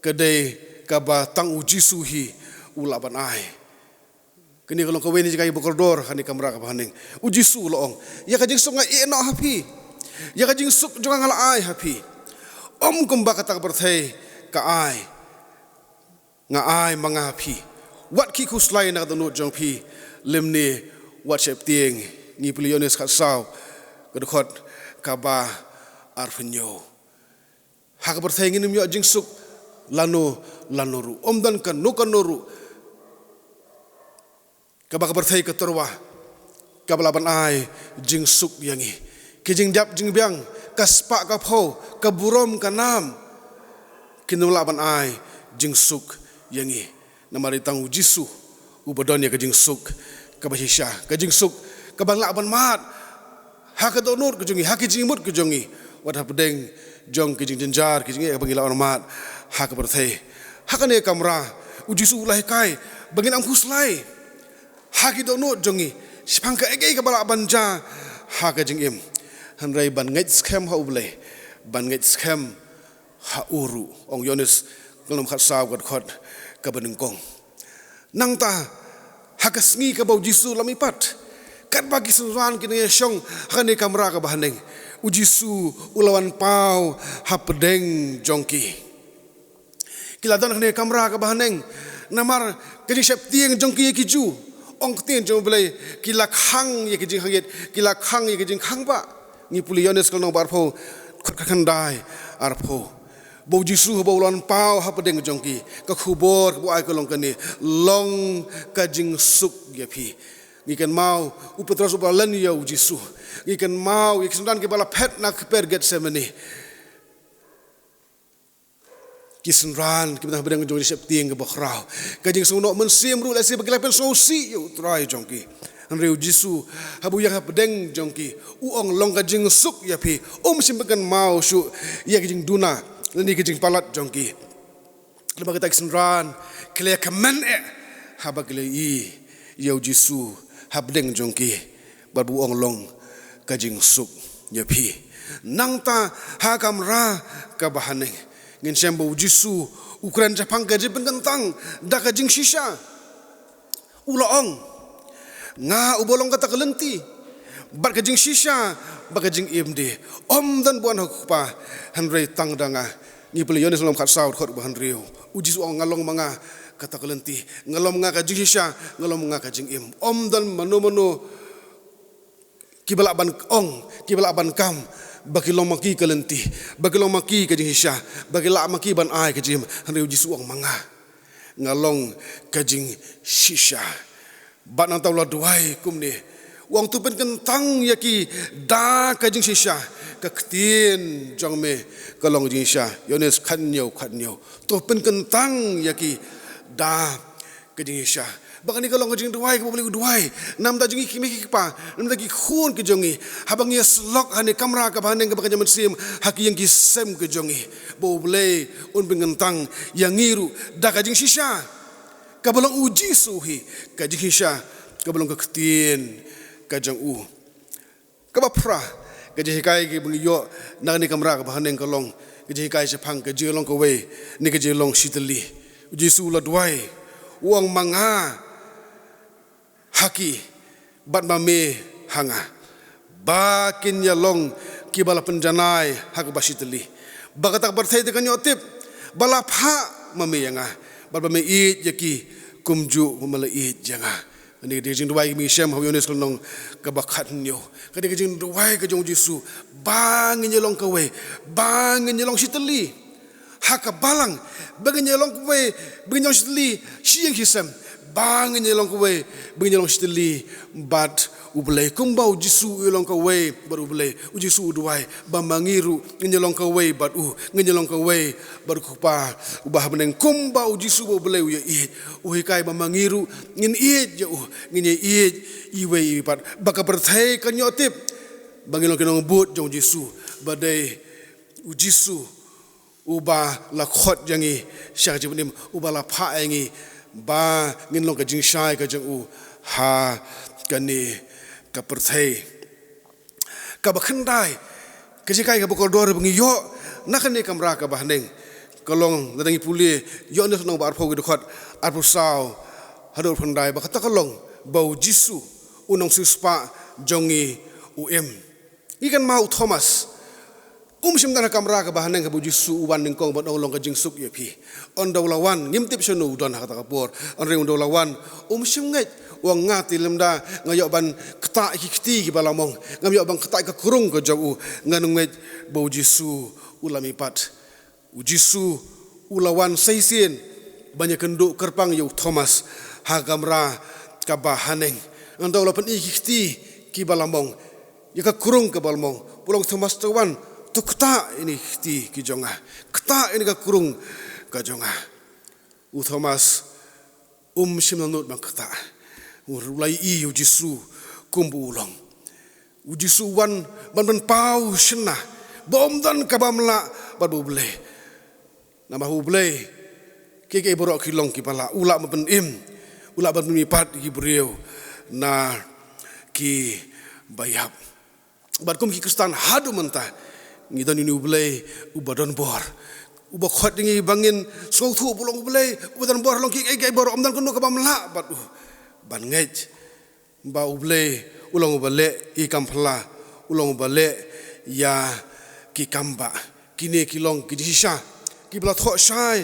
kedai ka ba tang uji suhi ulaban ai kini kalau ka weni kai bokordor hani kamra ka bahaning uji su loong ya ka jingsuk nga eno hapi ya ka jingsuk juga ngala ai hapi om kum bakata ka berthai ka ai nga ai manga hapi wat ki kuslai na do no jong pi lemni wat sep tieng ni pliones khat saw kedkhot ka ba arfenyo hak berthai ngin myo jingsuk lanuru omdan kan nukanuru kabak berthai ke terwa kabalaban ai jingsuk yangi kijing jap jing biang kaspa ka pho kaburom kanam kinulaban ai jingsuk yangi namari tang jisu ubadon ya ke jingsuk kabahisha ke jingsuk kabanglaban mat hak donur ke jongi hak jingmut ke jongi wat pedeng jong kijing jenjar kijing e bangila ormat hak berthai hakane kamra uji su ulai kai bangin am khuslai hak dono jongi sipangka ege ka bala banja hak jing im hanrai ban ngait scam ha ublai ban ngait scam ha uru ong yones ngalom khat saw got khot ka benengkong nang ta hak sngi ka bau jisu lamipat kat bagi sunwan kini syong hakane kamra ka bahaneng ujisu ulawan pau hapedeng jongki kiladon khne kamra ka bahaneng namar kini sep tieng jongki kiju ong tien jong belai kilak hang ye kijing hangit kilak hang ye kijing khang ba ni puli yones kal no bar pho khandai ar pho Bau Jisu bau lan pau ha pedeng jongki ka khubor bu ai ka long kani long ka jing suk ya phi ngikan mau upetras upalan ya Jisu ngikan mau iksendan ke bala pet nak per get semeni kisenran kita pedeng jongki sep tieng ke bakrau ka jing suno men sim ru la si baglapen so si yo try jongki Andreu Jisu habu yang pedeng jongki uong long ka jing suk ya phi simbakan mau su ya jing duna ni ke jing palat jongki leba kita kisenran kle kaman haba kle ya Jisu habdeng jongki babu ong long ka jing suk ya phi nangta ha kamra ka bahaneng ngin sembo Jisu ukuran Jepang ka jipeng kentang da ka jing shisha ulaong nga ubolong kata kelenti bar kajing shisha bar kajing imde dan buan hukpa Henry tang danga ni pelion selom khat saud khot ba Henry uji su ngalong manga kata kelenti ngalom nga kajing shisha ngalom nga kajing im dan mano kibala ban kam bagi long maki kelenti bagi long maki kajing shisha bagi la maki ban ai kajing Henry uji su manga ngalong kajing shisha bat nang taula duai kumni wang tu pen kentang yaki da kajing shisha ka ktin jongme kalong jing sha yones khanyo tu pen kentang yaki da kajing shisha bakani kalong jing duai ka boleh duai nam da jingi kimi pa nam da ki khun ke jongi habang ya slok hane kamera ka baneng ka bakajaman sim haki yang ki sem ke jongi boleh un pen kentang yang ngiru da kajing shisha kabalong uji suhi kajing hisha kabalong keketin kajang kabapra kajing hikai ke bungiyo nak ni kamera ka bahaneng kalong kajing hikai sepang kajing long kowe ni kajing long siteli uji su la duai uang manga haki bat mame hanga bakin ya long kibala penjanai hak basiteli bagatak berthai tekan yotip bala pha mame yanga balba me it yaki kumju mamala it janga ani de jing duai mi shem hayones lonong ka bakhat nyo ka de jing duai ka jong Jisu bang nyelong ka we bang nyelong siteli haka balang bang nyelong ka we bang nyelong siteli siang hisam bang nyelong ka we bang nyelong siteli bat ublay kumbau Jisu yelong ka we baru ublay Jisu duai bamangiru nyelong ka we bat nyelong ka we baru kupa ubah beneng kumbau Jisu ublay ya it uhikai bamangiru ngin it ya ngin it iwe pat baka perthai kanyotip bangilong kinong but jong Jisu badai Jisu ubah lakhot jangi syak jibunim ubah la pha yangi ba ngin long ka jing shai ka jang ha kani ka perthai ka bakhandai ka jikai ka bokol dor bengi yo nakane kamra ka bahneng kalong nadangi puli yo ne sonong bar phogi dekhot arpu saw hador phandai ba kata kalong bau Jisu unong suspa jongi ikan mau Thomas simdana kamra ka bahaneng ka bu Jisu uban ning kong badong long ka jing suk yepi on dawlawan ngimtip sunu don hakata kapor on reng dawlawan simngai wang ngati lemda ngayok ban keta kiti ki balamong ngayok bang keta ka kurung ka jau nganunget bau Jisu ulami pat Jisu ulawan saisin banyak kenduk kerpang yu Thomas hagamra ka bahaneng andau lapan kiti ki balamong ya ka kurung ka balamong pulang Thomas tawan tu keta ini kiti ki jonga keta ini ka kurung ka jonga Thomas simnanut bang keta ulai Jisu kumbu ulang Jisu wan ban pau shna bom dan kabamla babu ble nama ble ke borok kilong ki pala ula mapen ula ban mipat ki brio na ki bayap bad kum ki kristan hadu menta ngidan ini ble ubadon bor uba khot ngi bangin sothu bulong ble ubadan bor long ki borok amdan kono kabamla bad ban ngej ba uble ulang ubale I kampla ulang ubale ya ki kamba kine kilong ki disha ki bla tho shai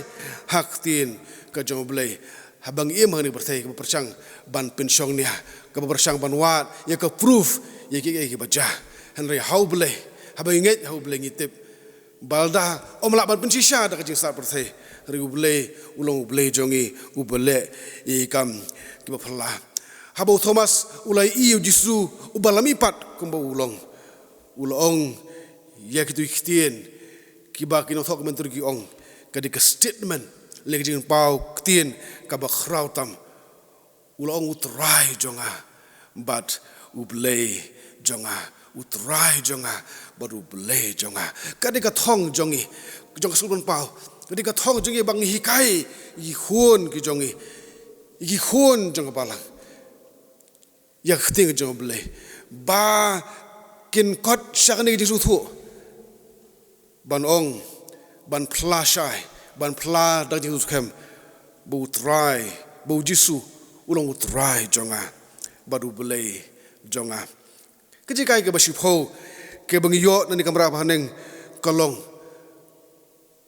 haktin ka jong uble habang im hani berthai ka perchang ban pensiong nia ka perchang ban wat ya ka proof ya ki baja Henry how uble habang ngej how uble ngitip balda omla ban pensisha da kajing sat perthai ri uble ulong uble jongi ubele ikam kiba phalla habo Thomas ulai iu jisu ubalami pat kumba ulong ya kitu iktien kiba kino thok mentur ki ong kadi ka statement leging pau ktien kaba khrautam ulong utrai jonga but uble jonga utrai jonga baru uble jonga kadi ka thong jongi jong sulban pau kadi ka thong jongi bang hikai i khon ki jongi i khon jonga balang ya ktien jonga ble ba kin kot shakani jisu thu ban ong ban phla shai ban phla dang jisu kem bu try bu jisu ulong try jonga baru belai jonga kejikai ke basi pho ke bangiyo nani kamera phaneng kalong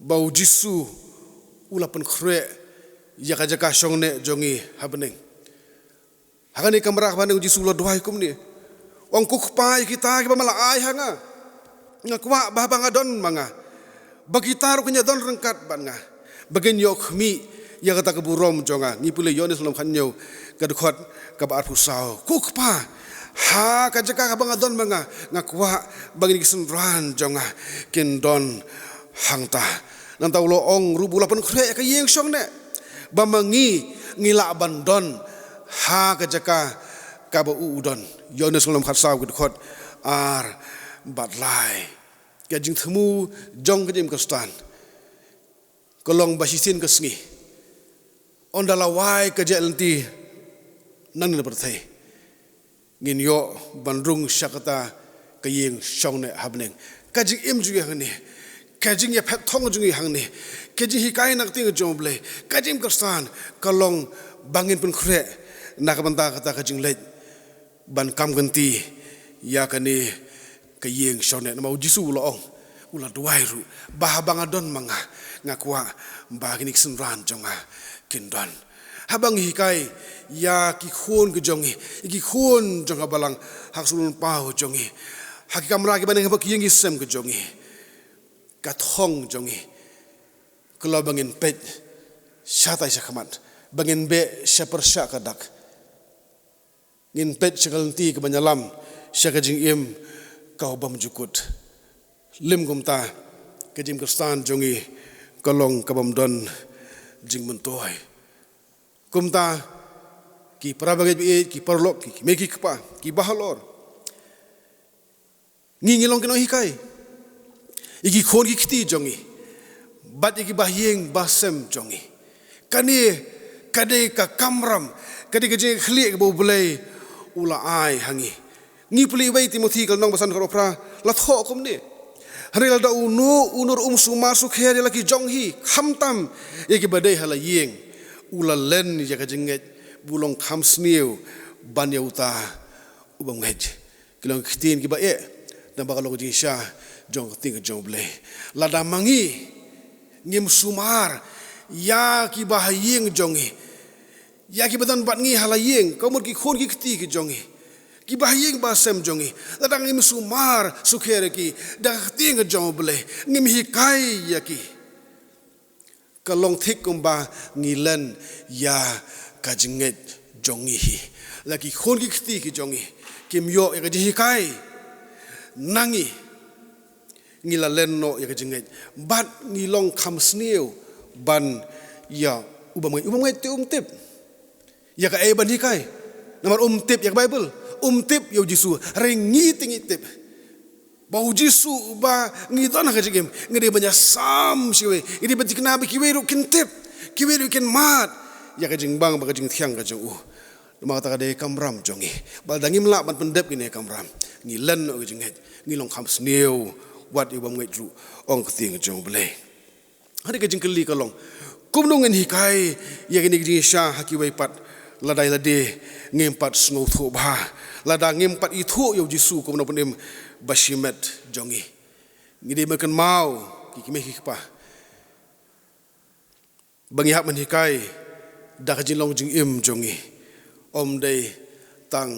bau jisu ulapan khre yaka jaka shongne jongi habneng hagani kamera phaneng jisu lo doai kumni ong kukpai kita ke mala ai hanga ngakwa bahaba ngadon manga bagitaru kenya don rengkat banga bagen yok mi ya kata keburom jonga ngipule yones lam khanyo kadkhot kabar pusau kukpa ha kajaka kabang adon manga ngakwa bagin kisenran jonga kindon hangta nantau lo ong rubula pen khre ka yeng song ne bamangi ngila bandon ha kajaka kaba udon yones lam khatsau kadkhot ar batlai kajing themu jong kajim kastan kolong basisin kasngi ondala wai kajelenti nang na perthai ngin yo bandrung syakata kayeng shongne habneng kajing im juge hangni kajing ya phet thong juge hangni kajing hikai nak ting jomble kajing kastan kolong bangin pun khre nakabanta kata kajing lej ban kam ganti ya kani kayeng shongne mau jisu lo ong ula duairu bahabanga don manga ngakwa baginik senran jonga kindon habang hikai ya ki khon ke jongi ki khon jonga balang haksulun pau jongi hakikamra ki baneng habak yengi sem ke jongi kathong jongi kelo bangin pet syatai sakamat bangin be syapersya kadak ngin pet syakalenti ke banyalam syakajing im kau bam jukut lim gumta kejim kestan jongi kolong kabam don jing mentoy kumta ki prabaget bi ki parlok ki meki kpa ki bahalor ngingilong kino hikai iki khon ki khti jongi bat iki bahyeng basem jongi kani kade ka kamram kade ke je khli ke bo bulai ula ai hangi ngi puli bai Timothy kal nong basan kropra la tho kom ni haril da unur suma su kher laki jonghi khamtam yeki badai hala yeng ula len ya ka jinget bulong kham sniu ban yauta ubang ngej kilong khtin ki ba e dan bakalo ji sha jong ting jong ble lada mangi ngim sumar ya ki ba yeng jongi ya ki badan bat ngi hala yeng komur ki khon ki khti ki jongi ki bahayeng basem jongi ladang ngim sumar sukhere ki dah ting jong bele ngim hikai ya ki kalong thik kumba ngilen ya kajinget jongi hi lagi khon ki khti ki jongi kim yo ya hikai nangi ngilalen no ya kajinget bat ngilong kham sniu ban ya ubamai te tip ya ka ban hikai nomor tip ya Bible tip yo jisu rengi tingi tip bau jisu ba ngi don ha jigem ngede banya sam siwe ini betik nabi kiweru kin tip kiweru kin mat ya ka jing bang ba ka jing thiang ka jong ma ta ka de kamram jongi bal dangi mla ban pendep kini kamram ngi len no jing ngi long kham sneu wat yo bam ngai tru ong thing jong ble hari ka jing keli kalong kumnong en hikai ya kini jing sha hakiwai pat ladai lade ngimpat snow thu ba lada ngimpat itu yo jisu ko no penem bashimet jongi ngide makan mau ki me ki pa bangi hak menhikai dak jinlong jing im jongi om dei tang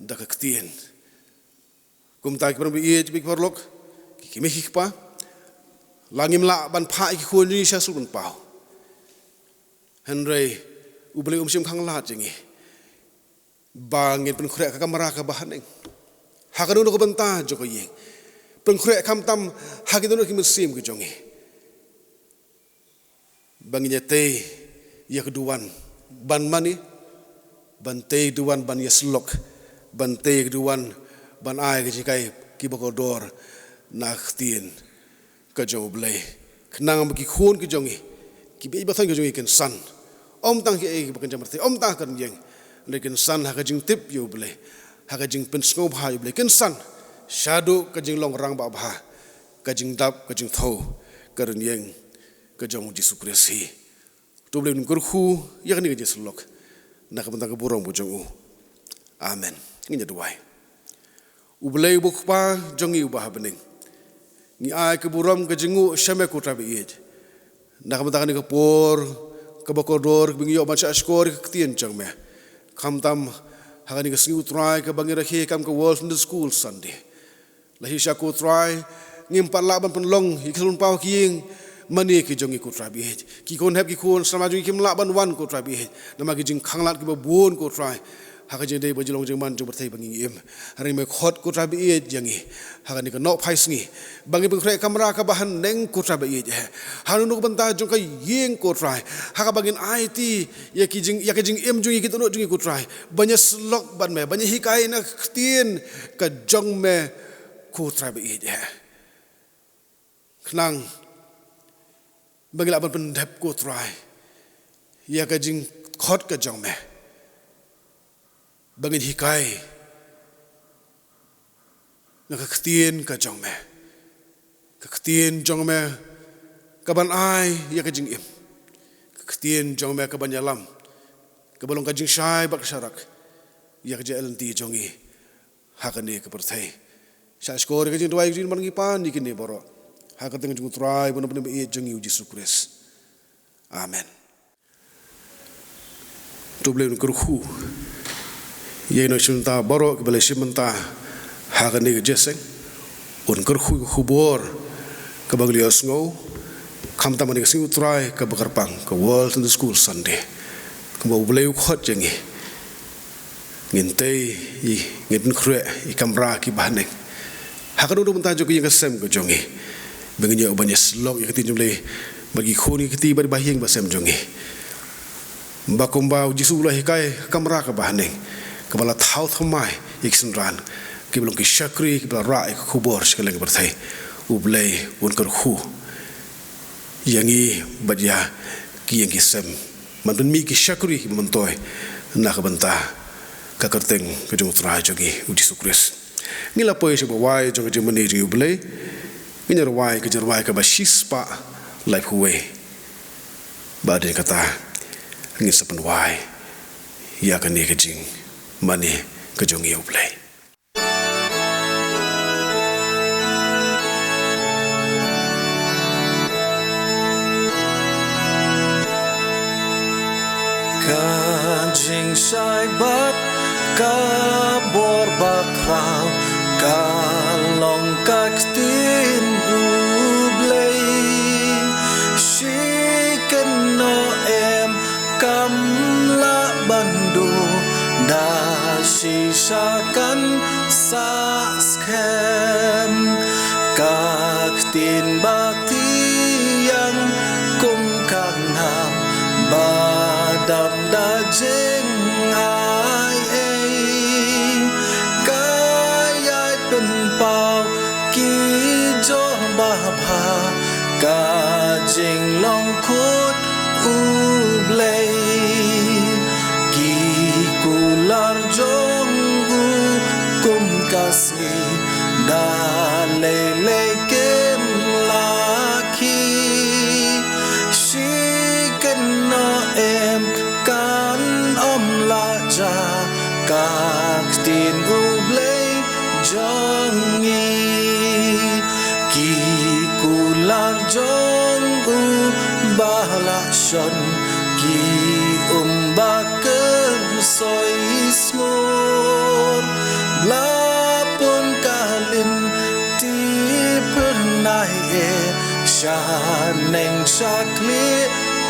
dak ktien kum ta ki perbi e bi porlok ki me ki pa langim la ban pha ki khun ni sha sul ban pau Henry ubele sim khang la jingi bangin pen khre ka kamera ka bahaneng hakanu no ko banta joko yeng pen khre kam tam hakidonu ki musim ki jongi banginya te ya keduan ban mani ban te duan ban yaslok ban te keduan ban ai ki kai ki bokodor nak tien ka jo ble knang ki khun ki jongi ki be ba thang ki jongi ken san om tang ki e bakan jamar te om ta kan yeng lekin san ha ka jing tip yo ble ha ka jing pen sngop ha yo ble ken san shadu ka jing long rang ba ba ka jing dap ka jing tho ka ren yeng ka jong Jesu Kristi to ble ngur khu yak ni ka Jesu lok na ka bantang ka burong bu jong u amen nginya duai u ble bu pa jong i ba bening ni ai ka buram ka jingu shame ku trabi ej na ka bantang ni ka por ka bakodor bingi yo bacha skor ka tien jong me kam tam hagani ka singu try ka bangira he kam ka world in the school Sunday lahi sha ku try ngim par laban pen long ikhun pau kiing mani ki jongi ku trabi ki kon hep ki kon sama jongi kim laban wan ku trabi nama ki jing khanglat ki babun ku try haka jing dei bajulong jing man jong berthai bangi im hari me khot ku trabi jangi hagani ka nok phais ngi bangi beng khre kamera ka bahan neng ku trabi hanu no banta jong ka yeng ku try haka bangin IT ya ki jing im jongi ki tono jongi ku try banya slok ban me banya hikai na tien ka jong me ku trabi knang bagi laban pendap ko try ya ka jing khot ka jong me bagi hikai na ka ktien ka jong me ka ktien jong me ka ban ai ya ka jing im ka ktien jong me ka ban yalam ka balong ka jing shai bak sharak ya ka jel ti jongi hakane ka perthai sha skor ka jing dwai jing man gi pan ni kini boro haka tengah jung try benar-benar jengi Yesus Kristus. Amen. Tu boleh ngerhu. Ia nak cinta baru boleh simenta haka ni jeseng. Un ngerhu hubor kebagian snow. Kam taman ni singu try kebakarpang ke World in the School Sunday. Kembali boleh ukhat jengi. Ngintai ngin kre ikamra ki bahaneng. Haka dulu mentah juga yang kesem ke jongi. Bagaimana banyak slok yang kita jumlah bagi khoni kita bagi bahyang basem jongi. Bakumba Jesu ulah hikai kamera ke bahaneng. Kepala tahu thamai iksenran. Kibelong kisyakri kibela rai kubor sekali lagi berthai. Ublay unkar khu. Yangi badia ki yang kisem. Mantan mi kisyakri kimentoi nak bentah kakerteng kejung trai jogi Jesu Kristus. Ngila poy sebawai jogi jemani ublay. Kejarwai ke basis pa life huwe. Badai kata ngin sepenwai ya kan ni kejing mani kejong ia play. Kajing sai bat ka bor bakrau kalong kaktin ublay shiken no em kam la bandu da sisakan saskem kaktin bakti yang kum kangham badam da jeng ai pau ki jo ba pha ka jing long khut u blay ki kular jong u kum kasi da le le kem la ki shi ken no em kan om la ja ka tin u blay jongi ki kular jong u bahala shon ki bakar soy smor lapun kalin ti pernai sha neng sakle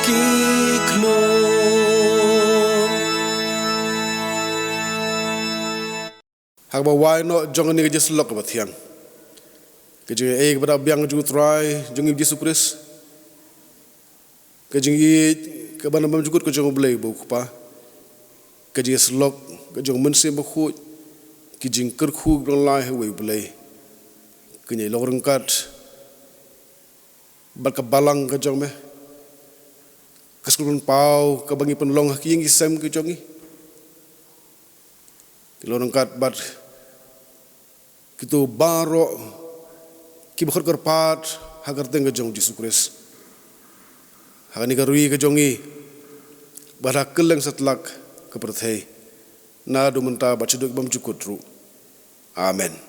ki klo. Hak ba why no jong ni Jesus lok ba thiang. Ke jing e ba biang jung try jung Jesus Christ. Ke jing ke ba nam jukut ko jong blai bu pa. Ke jing slok ke jong men sim ba khu ki jing ker khu dong lai he we blai. Ke ni lo reng kat ba ka balang ke jong me. Kesulun pau ke bangi penlong ki yang isem ke jongi. Lo reng kat bat kitu baro ki bakhar karpat hagar tengah jong Jesus Christ. Hagani karui ke jongi barak keleng setlak ke perthai na do menta bacuduk bam cukutru. Amen.